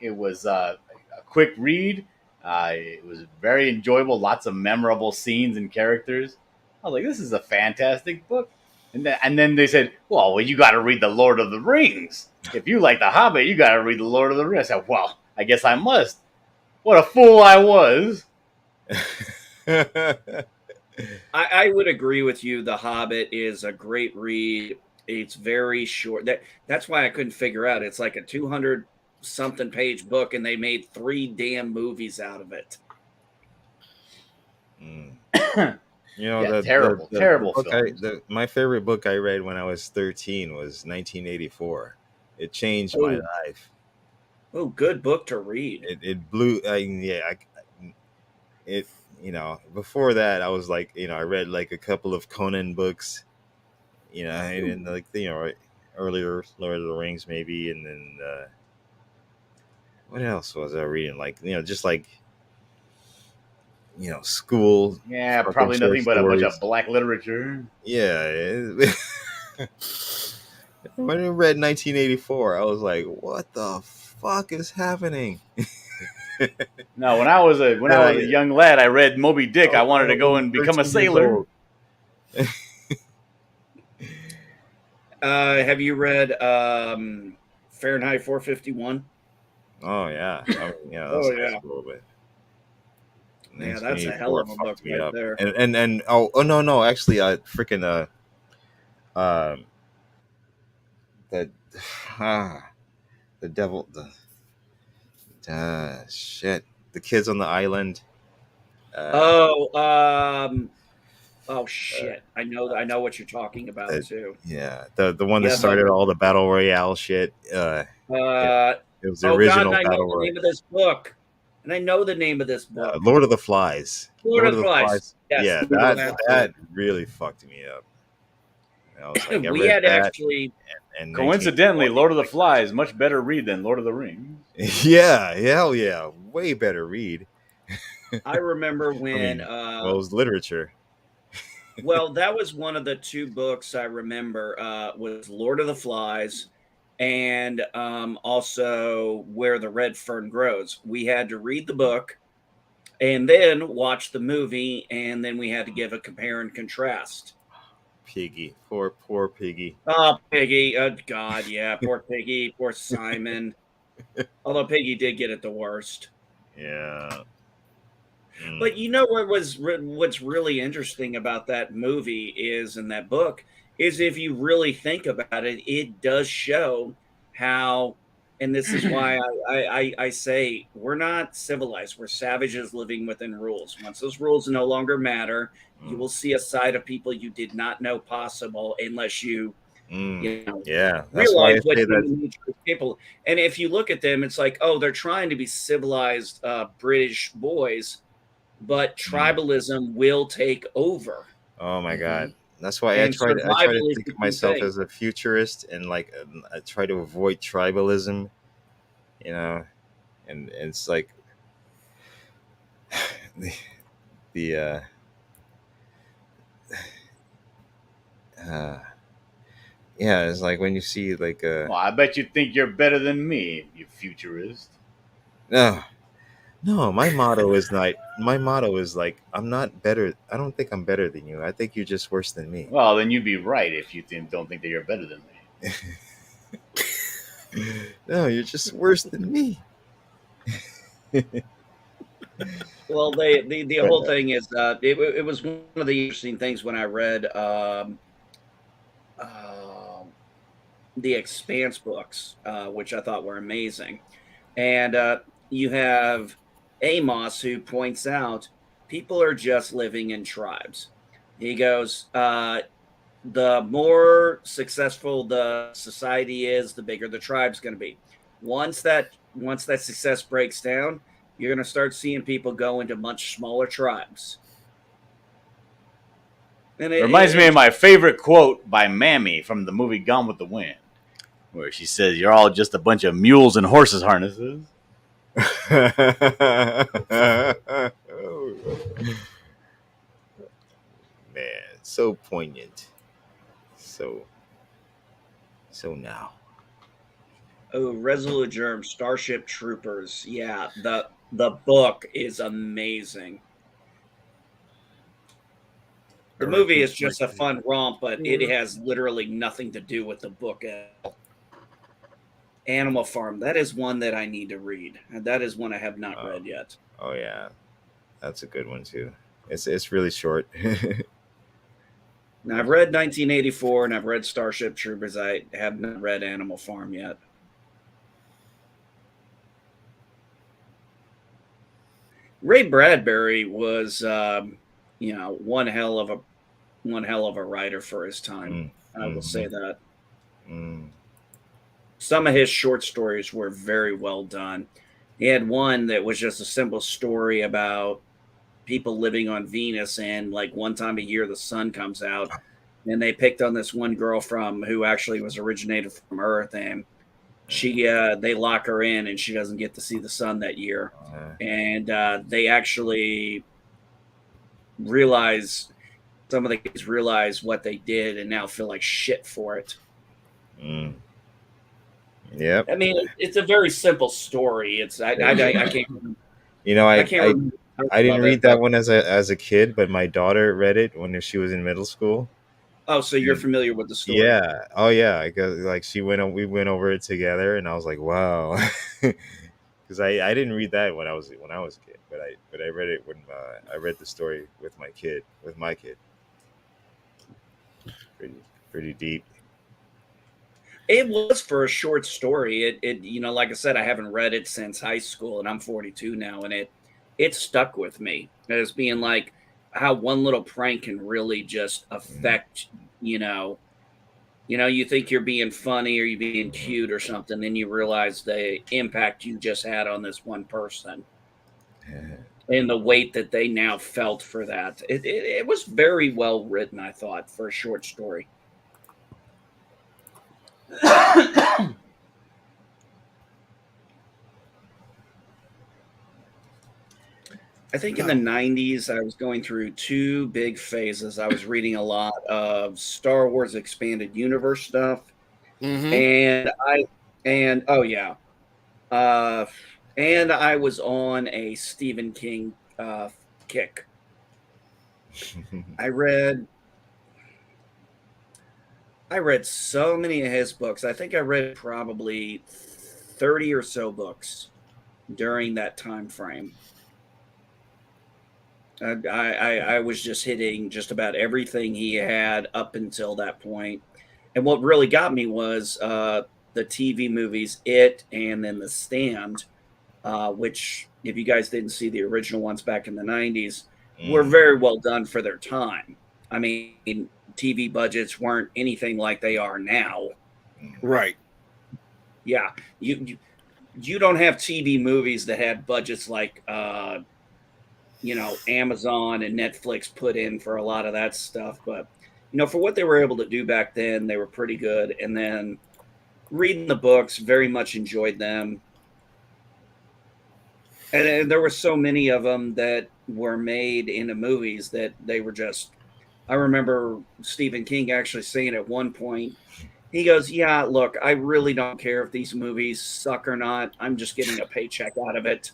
It was a quick read. It was very enjoyable. Lots of memorable scenes and characters. I was like, "This is a fantastic book." And then they said, well, you got to read The Lord of the Rings. If you like The Hobbit, you got to read The Lord of the Rings. I said, well, I guess I must. What a fool I was. I would agree with you. The Hobbit is a great read. It's very short. That's why I couldn't figure out. It's like a 200 something page book, and they made 3 damn movies out of it. Terrible film. My favorite book I read when I was 13 was 1984. It changed my life. Oh, good book to read. It blew. before that, I was like, I read like a couple of Conan books, and like earlier Lord of the Rings maybe, and then what else was I reading? Like just like school Yeah, fucking probably short nothing but a bunch of stories. black literature. Yeah. When I read 1984, I was like, "What the fuck is happening?" No, when I was a And young lad, I read Moby I Dick. I wanted to go was and become a 13 years sailor. old. Have you read Fahrenheit 451? Oh yeah, Oh that's high yeah, school, but yeah, that's a hell 1984 of a book fucked me right up. there. And oh no, actually, freaking um the the devil shit, the kids on the island. Uh, Oh, oh uh, shit! I know what you're talking about the too. yeah, the one that Yeah, started all the battle royale shit. It, uh, it was the oh God, and original I know battle the royale. name of this book, and I know the name of this book, Lord of the Flies. Lord Lord of of the the Flies. Flies. Yes, Yeah, absolutely. that really fucked me up. I was like, I We read had that actually, in Coincidentally, 1984. I Lord of the was like, Flies much better read than Lord of the Rings. yeah, hell yeah, way better read. I remember I when, mean, well, it was literature. well, that was one of the two books I remember was Lord of the Flies and also Where the Red Fern Grows. We had to read the book and then watch the movie, and then we had to give a compare and contrast. Piggy, poor Piggy. Oh, Piggy. Oh, God. Yeah. Poor Piggy. Poor Simon. Although Piggy did get it the worst. Yeah. But Mm. you know what's really interesting about that movie is in that book is if you really think about it, it does show how, and this is why I say we're not civilized, we're savages living within rules. Once those rules no longer matter, you Mm. will see a side of people you did not know possible unless you Mm. you know Yeah, that's why realize I what say that. human nature is capable. And if you look at them, it's like, oh, they're trying to be civilized British boys, but Mm. tribalism will take over, Oh my Mm-hmm. god, that's why I and try to survival is think the of key myself thing. as a futurist, and like I try to avoid tribalism. You know, and it's like the the uh, yeah, it's like when you see like Well, I bet you think you're better than me, you futurist. no, no, my motto is like I'm not better. I don't think I'm better than you. I think you're just worse than me. Well, then you'd be right if you don't think that you're better than me. No, you're just worse than me. Well, the But whole thing is it was one of the interesting things when I read um the Expanse books, which I thought were amazing. And you have Amos who points out people are just living in tribes. He goes, the more successful the society is, the bigger the tribe's going to be. Once that success breaks down, you're going to start seeing people go into much smaller tribes. And It reminds me of my favorite quote by Mammy from the movie Gone with the Wind, where she says, "You're all just a bunch of mules and horses harnesses." man, so poignant. So now. oh, Resolute Germ, Starship Troopers. Yeah, the book is amazing. The movie is just a fun romp, but it has literally nothing to do with the book at all. Animal Farm. That is one that I need to read. And that is one I have not Oh, read yet. oh yeah, that's a good one too. It's really short. Now I've read 1984 and I've read Starship Troopers. I have not read Animal Farm yet. Ray Bradbury was, one hell of a writer for his time. Mm, I will hmm say that mm, some of his short stories were very well done. He had one that was just a simple story about people living on Venus, and like one time a year the sun comes out, and they picked on this one girl from who actually was originated from Earth, and she they lock her in, and she doesn't get to see the sun that year, and they actually realize some of the kids realize what they did and now feel like shit for it. Yep. I mean, it's a very simple story. It's I can't. You know, I can't remember I didn't of read it, that but- one as a kid, but my daughter read it when she was in middle school. Oh, so you're And- familiar with the story? Yeah. Oh yeah. Like we went over it together, and I was like, wow, because I didn't read that when I was a kid, but I read it when I read the story with my kid. Pretty deep. It was for a short story. It like I said, I haven't read it since high school, and I'm 42 now, and it stuck with me as being like how one little prank can really just affect you think you're being funny or you're being cute or something, then you realize the impact you just had on this one person and the weight that they now felt for that. It was very well written, I thought, for a short story. I think in the 90s, I was going through two big phases. I was reading a lot of Star Wars Expanded Universe stuff. And oh yeah. And I was on a Stephen King kick. I read so many of his books. I think I read probably 30 or so books during that time frame. I was just hitting just about everything he had up until that point. And what really got me was the TV movies, It and then The Stand, which, if you guys didn't see the original ones back in the 90s, were very well done for their time. I mean, TV budgets weren't anything like they are now. Right. Yeah. You don't have TV movies that had budgets like Amazon and Netflix put in for a lot of that stuff. But, for what they were able to do back then, they were pretty good. And then reading the books, very much enjoyed them. And there were so many of them that were made into movies that they were just, I remember Stephen King actually saying at one point, he goes, yeah, look, I really don't care if these movies suck or not. I'm just getting a paycheck out of it.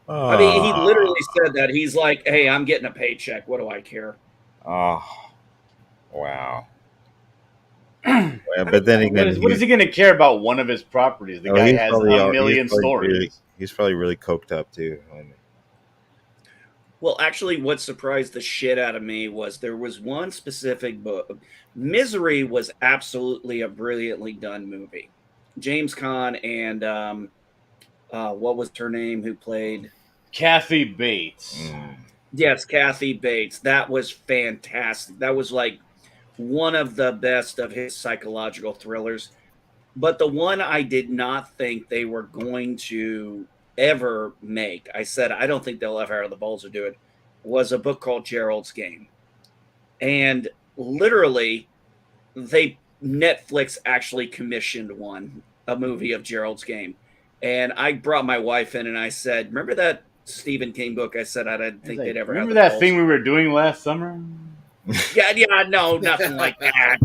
I mean, he literally said that. He's like, hey, I'm getting a paycheck. What do I care? Oh, wow. Yeah, but then again, what is he going to care about one of his properties? The guy has a million stories. He's probably really coked up too. Well, actually, what surprised the shit out of me was there was one specific book. Misery was absolutely a brilliantly done movie. James Caan and what was her name who played? Kathy Bates. Yes, Kathy Bates. That was fantastic. That was like one of the best of his psychological thrillers. But the one I did not think they were going to ever make, I said, I don't think they'll ever have the balls to do it, was a book called Gerald's Game. And literally, Netflix actually commissioned a movie of Gerald's Game. And I brought my wife in and I said, remember that Stephen King book? I said I didn't think they'd ever remember have that thing we were doing last summer? Yeah, no, nothing like that.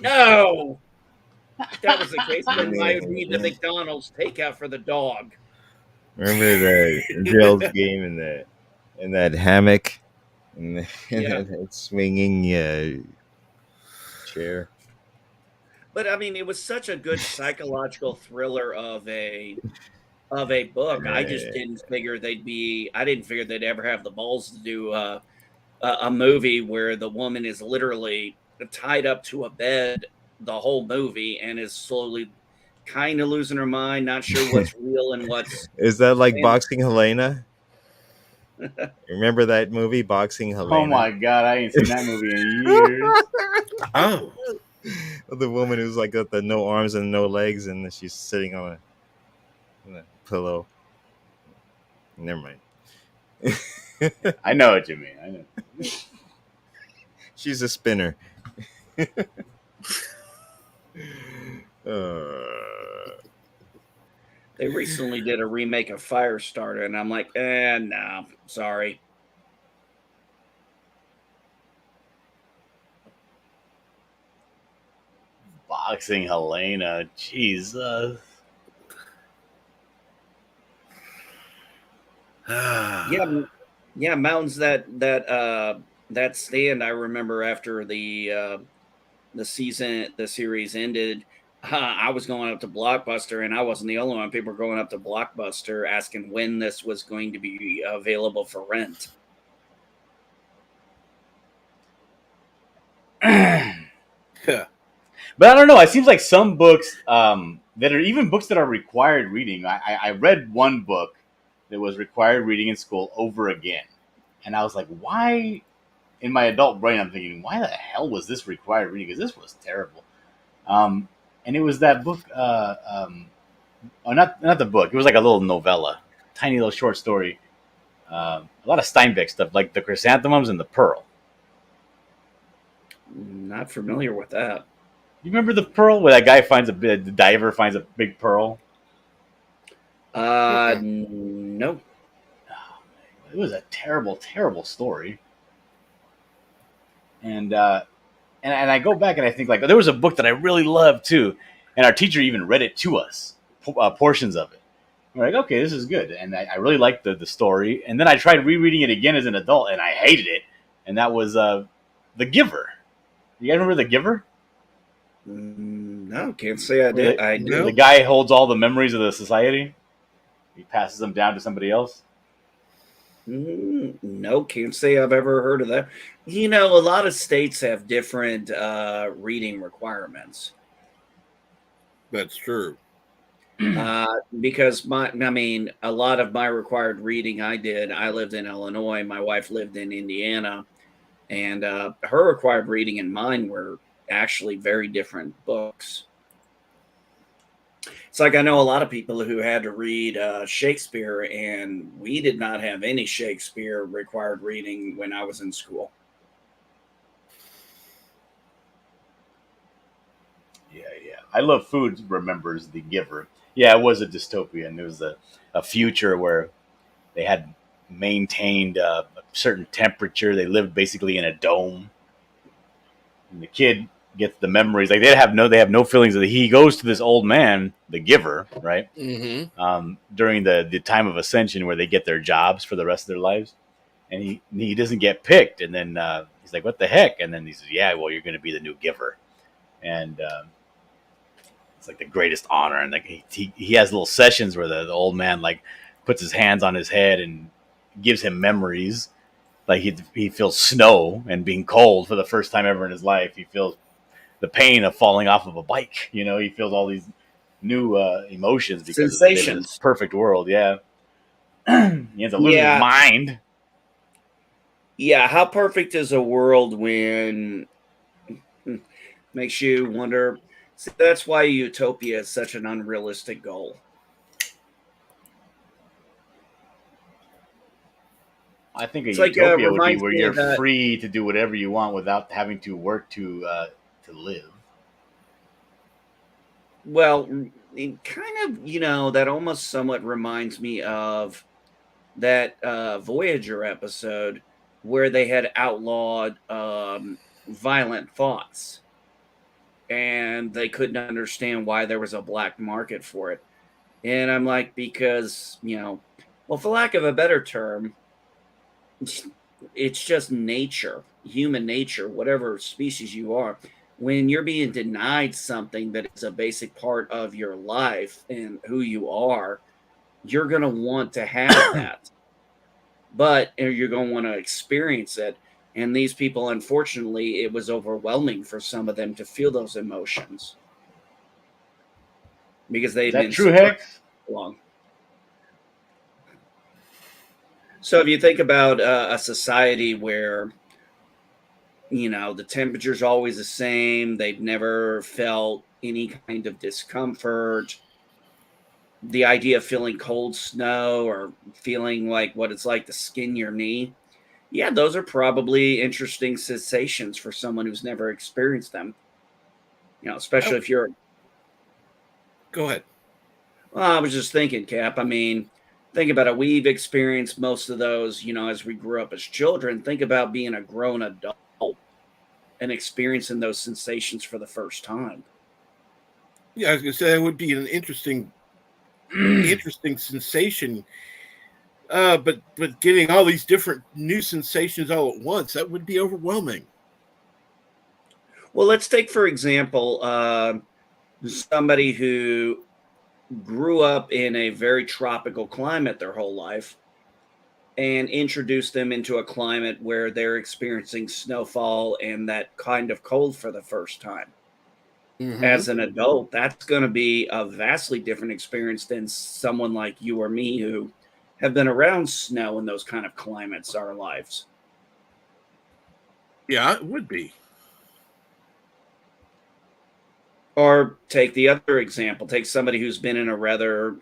No. If that was the case, then I would need the McDonald's takeout for the dog. Remember the Gerald's Game in that hammock and that swinging chair. But I mean, it was such a good psychological thriller of a book. I just didn't figure I didn't figure they'd ever have the balls to do a movie where the woman is literally tied up to a bed the whole movie and is slowly kind of losing her mind, not sure what's real and what's. Is that like Boxing Helena? Remember that movie, Boxing Helena? Oh my god, I ain't seen that movie in years. Oh, the woman who's like got the no arms and no legs, and she's sitting on a pillow. Never mind. I know what you mean. I know. She's a spinner. uh, They recently did a remake of Firestarter, and I'm like, no, sorry. Boxing Helena. Jesus. Yeah, mountains that stand. I remember after the series ended, I was going up to Blockbuster, and I wasn't the only one. People were going up to Blockbuster asking when this was going to be available for rent. Yeah. But I don't know. It seems like some books that are even books that are required reading. I read one book that was required reading in school over again. And I was like, why? In my adult brain, I'm thinking, why the hell was this required reading? Because this was terrible. And it was that book. Oh, not the book. It was like a little novella, tiny little short story. A lot of Steinbeck stuff, like the Chrysanthemums and the Pearl. Not familiar with that. You remember the Pearl, where that guy finds the diver finds a big pearl? No. It was a terrible, terrible story. And I go back and I think, like, there was a book that I really loved too, and our teacher even read it to us, portions of it. We're like, okay, this is good, and I really liked the story. And then I tried rereading it again as an adult, and I hated it. And that was The Giver. You guys remember The Giver? No, can't say I did. I The do. guy holds all the memories of the society. He passes them down to somebody else. No, can't say I've ever heard of that. You know, a lot of states have different reading requirements. That's true. Because a lot of my required reading I lived in Illinois. My wife lived in Indiana, and her required reading and mine were actually very different books. It's like I know a lot of people who had to read Shakespeare, and we did not have any Shakespeare required reading when I was in school. Yeah. I Love Food remembers The Giver. Yeah, it was a dystopia, and it was a future where they had maintained a certain temperature. They lived basically in a dome, and the kid gets the memories. Like they have no feelings. He goes to this old man, the giver, right? During the time of ascension, where they get their jobs for the rest of their lives, and he doesn't get picked. And then he's like, "What the heck?" And then he says, "Yeah, well, you're going to be the new giver," and it's like the greatest honor. And like he has little sessions where the old man like puts his hands on his head and gives him memories. Like he feels snow and being cold for the first time ever in his life. He feels the pain of falling off of a bike. You know, he feels all these new emotions because they live in this Sensations. perfect world. Yeah, he ends up losing his mind. Yeah, how perfect is a world when makes you wonder. See, that's why utopia is such an unrealistic goal. I think a It's like utopia would be reminds where me you're of that. free to do whatever you want without having to work to live. Well, it kind of, that almost somewhat reminds me of that Voyager episode where they had outlawed violent thoughts, and they couldn't understand why there was a black market for it. And I'm like, because, well, for lack of a better term, it's just nature, human nature, whatever species you are. When you're being denied something that is a basic part of your life and who you are, you're going to want to have that. But you're going to want to experience it. And these people, unfortunately, it was overwhelming for some of them to feel those emotions because Is they'd that been true, suppressed Hex? so long. So if you think about a society where the temperature's always the same, they've never felt any kind of discomfort, the idea of feeling cold snow or feeling like what it's like to skin your knee. Yeah, those are probably interesting sensations for someone who's never experienced them. Oh, Especially if you're. go ahead. Well, I was just thinking, Cap. I mean, think about it. We've experienced most of those, as we grew up as children. Think about being a grown adult and experiencing those sensations for the first time. Yeah, I was gonna say that would be an interesting sensation. But getting all these different new sensations all at once, that would be overwhelming. Well, let's take, for example, somebody who grew up in a very tropical climate their whole life and introduce them into a climate where they're experiencing snowfall and that kind of cold for the first time. Mm-hmm. As an adult, that's going to be a vastly different experience than someone like you or me who have been around snow in those kind of climates our lives. Yeah, it would be. Or take the other example, take somebody who's been in a rather,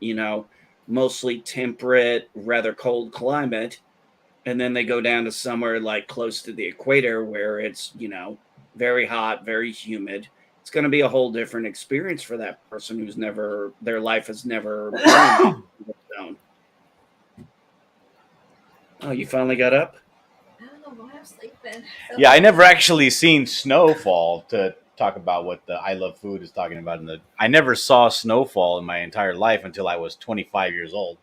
mostly temperate, rather cold climate, and then they go down to somewhere like close to the equator where it's, very hot, very humid. It's going to be a whole different experience for that person who's never, their life has never been in that zone. Oh, you finally got up? I don't know why I'm sleeping. Yeah, I never actually seen snowfall to talk about what the I Love Food is talking about. I never saw snowfall in my entire life until I was 25 years old,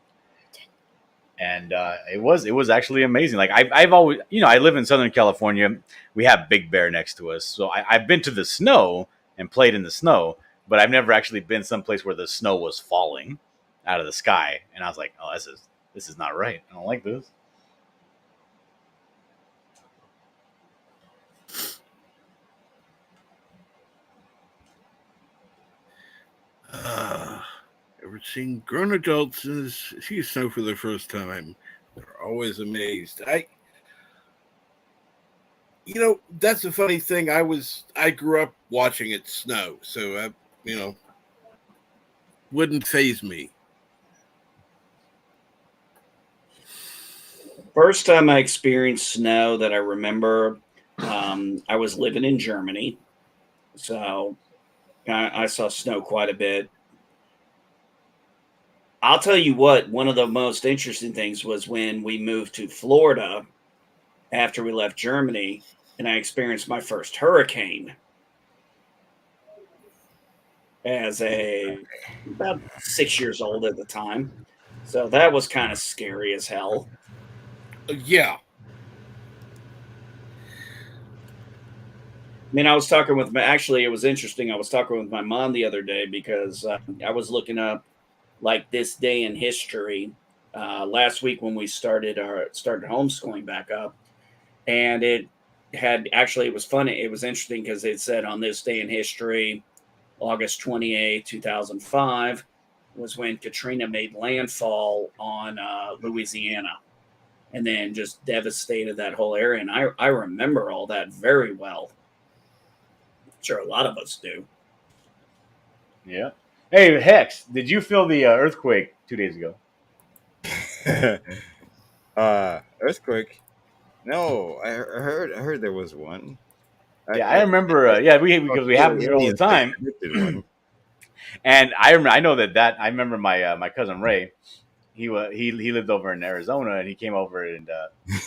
and it was actually amazing. Like I've always, I live in Southern California. We have Big Bear next to us, so I've been to the snow and played in the snow, but I've never actually been someplace where the snow was falling out of the sky, and I was like, oh, this is not right. I don't like this. Ever seen grown adults see snow for the first time? They're always amazed. That's a funny thing. I grew up watching it snow, so you know, wouldn't phase me. First time I experienced snow that I remember, I was living in Germany. So I saw snow quite a bit. I'll tell you what, one of the most interesting things was when we moved to Florida after we left Germany and I experienced my first hurricane as a about 6 years old at the time. So that was kind of scary as hell. Yeah. I mean, I was talking with actually, it was interesting. I was talking with my mom the other day because I was looking up like this day in history last week when we started homeschooling back up, and it was funny. It was interesting because it said on this day in history, August 28, 2005, was when Katrina made landfall on Louisiana, and then just devastated that whole area. And I remember all that very well. Sure, a lot of us do. Yeah. Hey, Hex, did you feel the earthquake 2 days ago? Earthquake. No, I heard there was one. Yeah, I remember. Yeah, because we have them here all the time. One. And I know that I remember my cousin Ray. He lived over in Arizona, and he came over and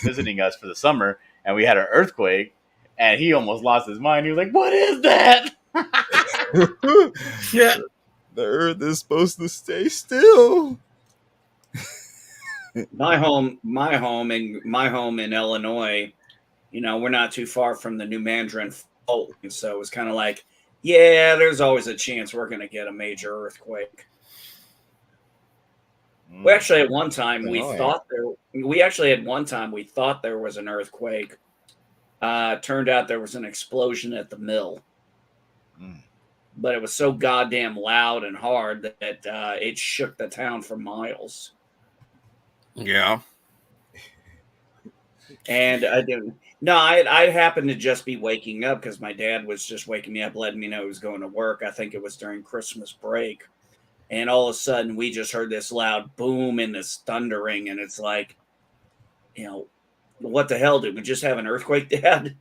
visiting us for the summer, and we had an earthquake, and he almost lost his mind. He was like, "What is that?" Yeah. The earth is supposed to stay still. My home in Illinois, we're not too far from the New Mandarin Fault, and so it was kind of like, yeah, there's always a chance we're going to get a major earthquake. We actually at one time we thought there was an earthquake. Turned out there was an explosion at the mill, but it was so goddamn loud and hard that it shook the town for miles. Yeah. And I didn't. No, I happened to just be waking up because my dad was just waking me up, letting me know he was going to work. I think it was during Christmas break, and all of a sudden we just heard this loud boom and this thundering, and it's like, what the hell? Did we just have an earthquake, Dad?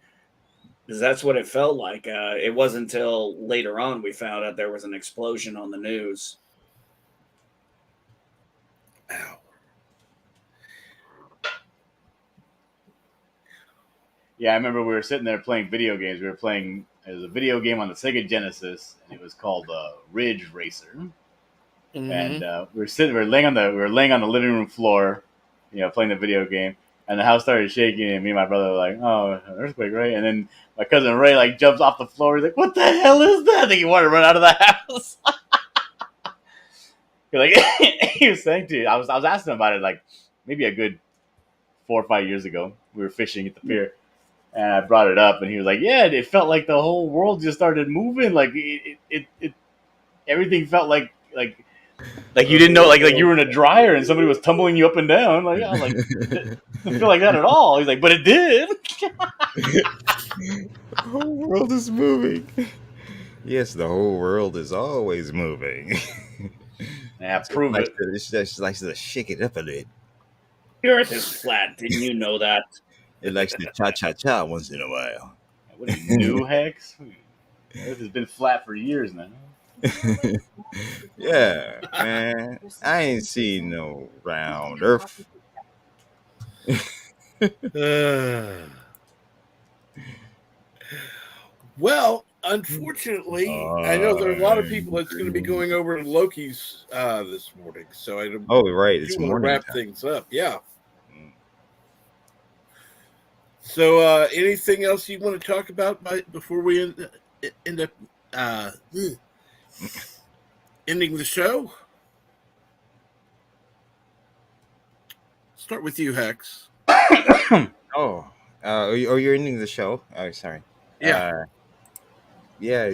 Because that's what it felt like. It wasn't until later on we found out there was an explosion on the news. Ow. Yeah, I remember we were sitting there playing video games. There was a video game on the Sega Genesis, and it was called Ridge Racer. Mm-hmm. And we were laying on the living room floor, playing the video game, and the house started shaking, and me and my brother were like, "Oh, an earthquake, right?" And then my cousin Ray like jumps off the floor. He's like, "What the hell is that?" I think he wanted to run out of the house. Like he was saying to you, I was asking him about it like maybe a good 4 or 5 years ago. We were fishing at the pier, and I brought it up, and he was like, "Yeah, it felt like the whole world just started moving. Like it everything felt like you didn't know, like you were in a dryer and somebody was tumbling you up and down." Like, I was like, "It didn't feel like that at all." He's like, "But it did." The whole world is moving. Yes, the whole world is always moving. Yeah, prove it. It just likes to shake it up a bit. The earth is flat. Didn't you know that? It likes to cha-cha-cha once in a while. What are you, new, Hex? Earth has been flat for years now. Yeah, man. I ain't seen no round earth. Well, unfortunately, I know there are a lot of people that's going to be going over to Loki's this morning, so I don't. Oh, right, it's want to morning wrap time. things up. Yeah. So, anything else you want to talk about before we end up ending the show? Start with you, Hex. You're ending the show. Oh, sorry. Yeah. Yeah.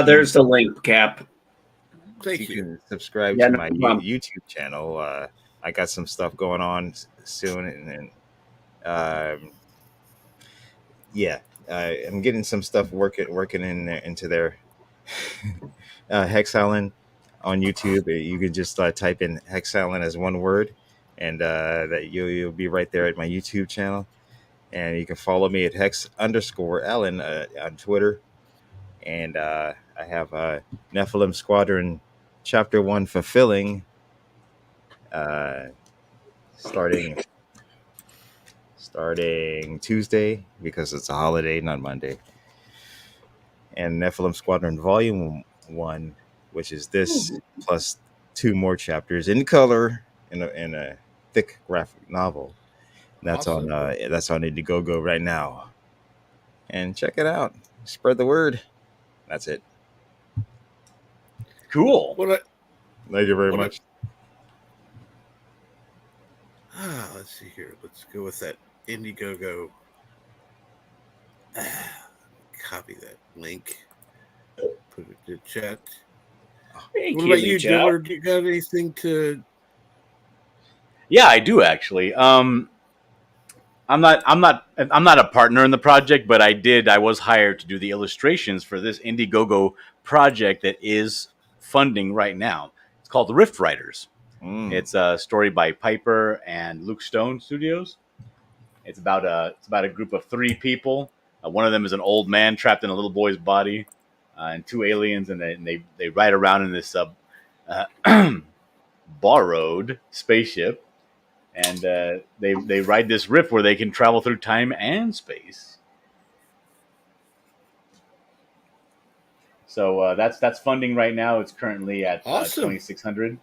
There's the link, Cap. Thank you. Can subscribe to my YouTube channel. I got some stuff going on soon, and I'm getting some stuff working into there. Hex Allen on YouTube. You can just type in Hex Allen as one word, and that you'll be right there at my YouTube channel. And you can follow me at Hex_Allen on Twitter. And I have Nephilim Squadron Chapter 1 Fulfilling starting Tuesday because it's a holiday, not Monday. And Nephilim Squadron Volume 1, which is this plus 2 more chapters in color in a thick graphic novel. That's awesome. That's on Indiegogo right now. And check it out. Spread the word. That's it. Cool. Thank you very much. Let's see here. Let's go with that Indiegogo. Copy that link. Put it in the chat. What about you, Dillard? Do you got anything to? Yeah, I do actually. I'm not a partner in the project, but I was hired to do the illustrations for this Indiegogo project that is funding right now. It's called The Rift Riders. It's a story by Piper and Luke Stone Studios. It's about a group of 3 people. One of them is an old man trapped in a little boy's body, and 2 aliens, and they ride around in this borrowed spaceship. And they ride this rift where they can travel through time and space. So that's funding right now. It's currently at 2,600,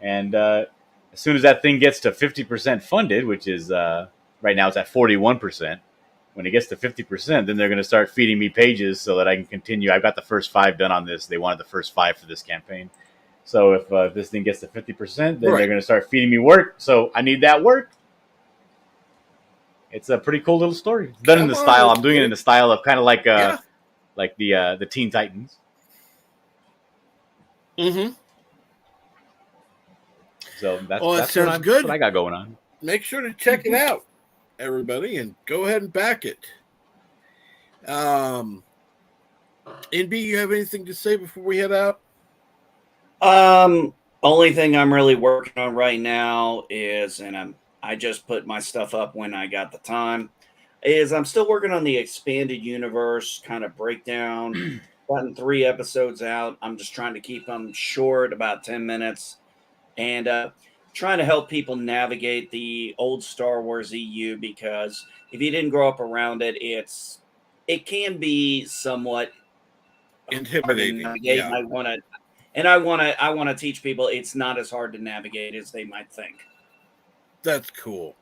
and as soon as that thing gets to 50% funded, which is right now it's at 41%. When it gets to 50%, then they're going to start feeding me pages so that I can continue. I've got the first 5 done on this. They wanted the first 5 for this campaign. So if this thing gets to 50%, then they're going to start feeding me work. So I need that work. It's a pretty cool little story. It's done in the style. I'm doing it in the style of kind of like the Teen Titans. Mm-hmm. So that's sounds good. What I got going on. Make sure to check it out, everybody, and go ahead and back it. NB, you have anything to say before we head out? Only thing I'm really working on right now is, and I just put my stuff up when I got the time, is I'm still working on the expanded universe kind of breakdown. Gotten 3 episodes out. I'm just trying to keep them short, about 10 minutes, and trying to help people navigate the old Star Wars EU, because if you didn't grow up around it, it can be somewhat hard to Intimidating. navigate. Yeah, And I want to teach people it's not as hard to navigate as they might think. that's cool.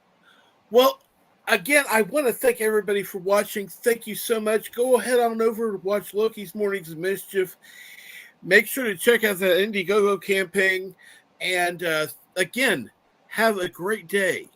Well, again, I want to thank everybody for watching. Thank you so much. Go ahead on over to watch Loki's Mornings of Mischief. Make sure to check out the Indiegogo campaign. And again, have a great day.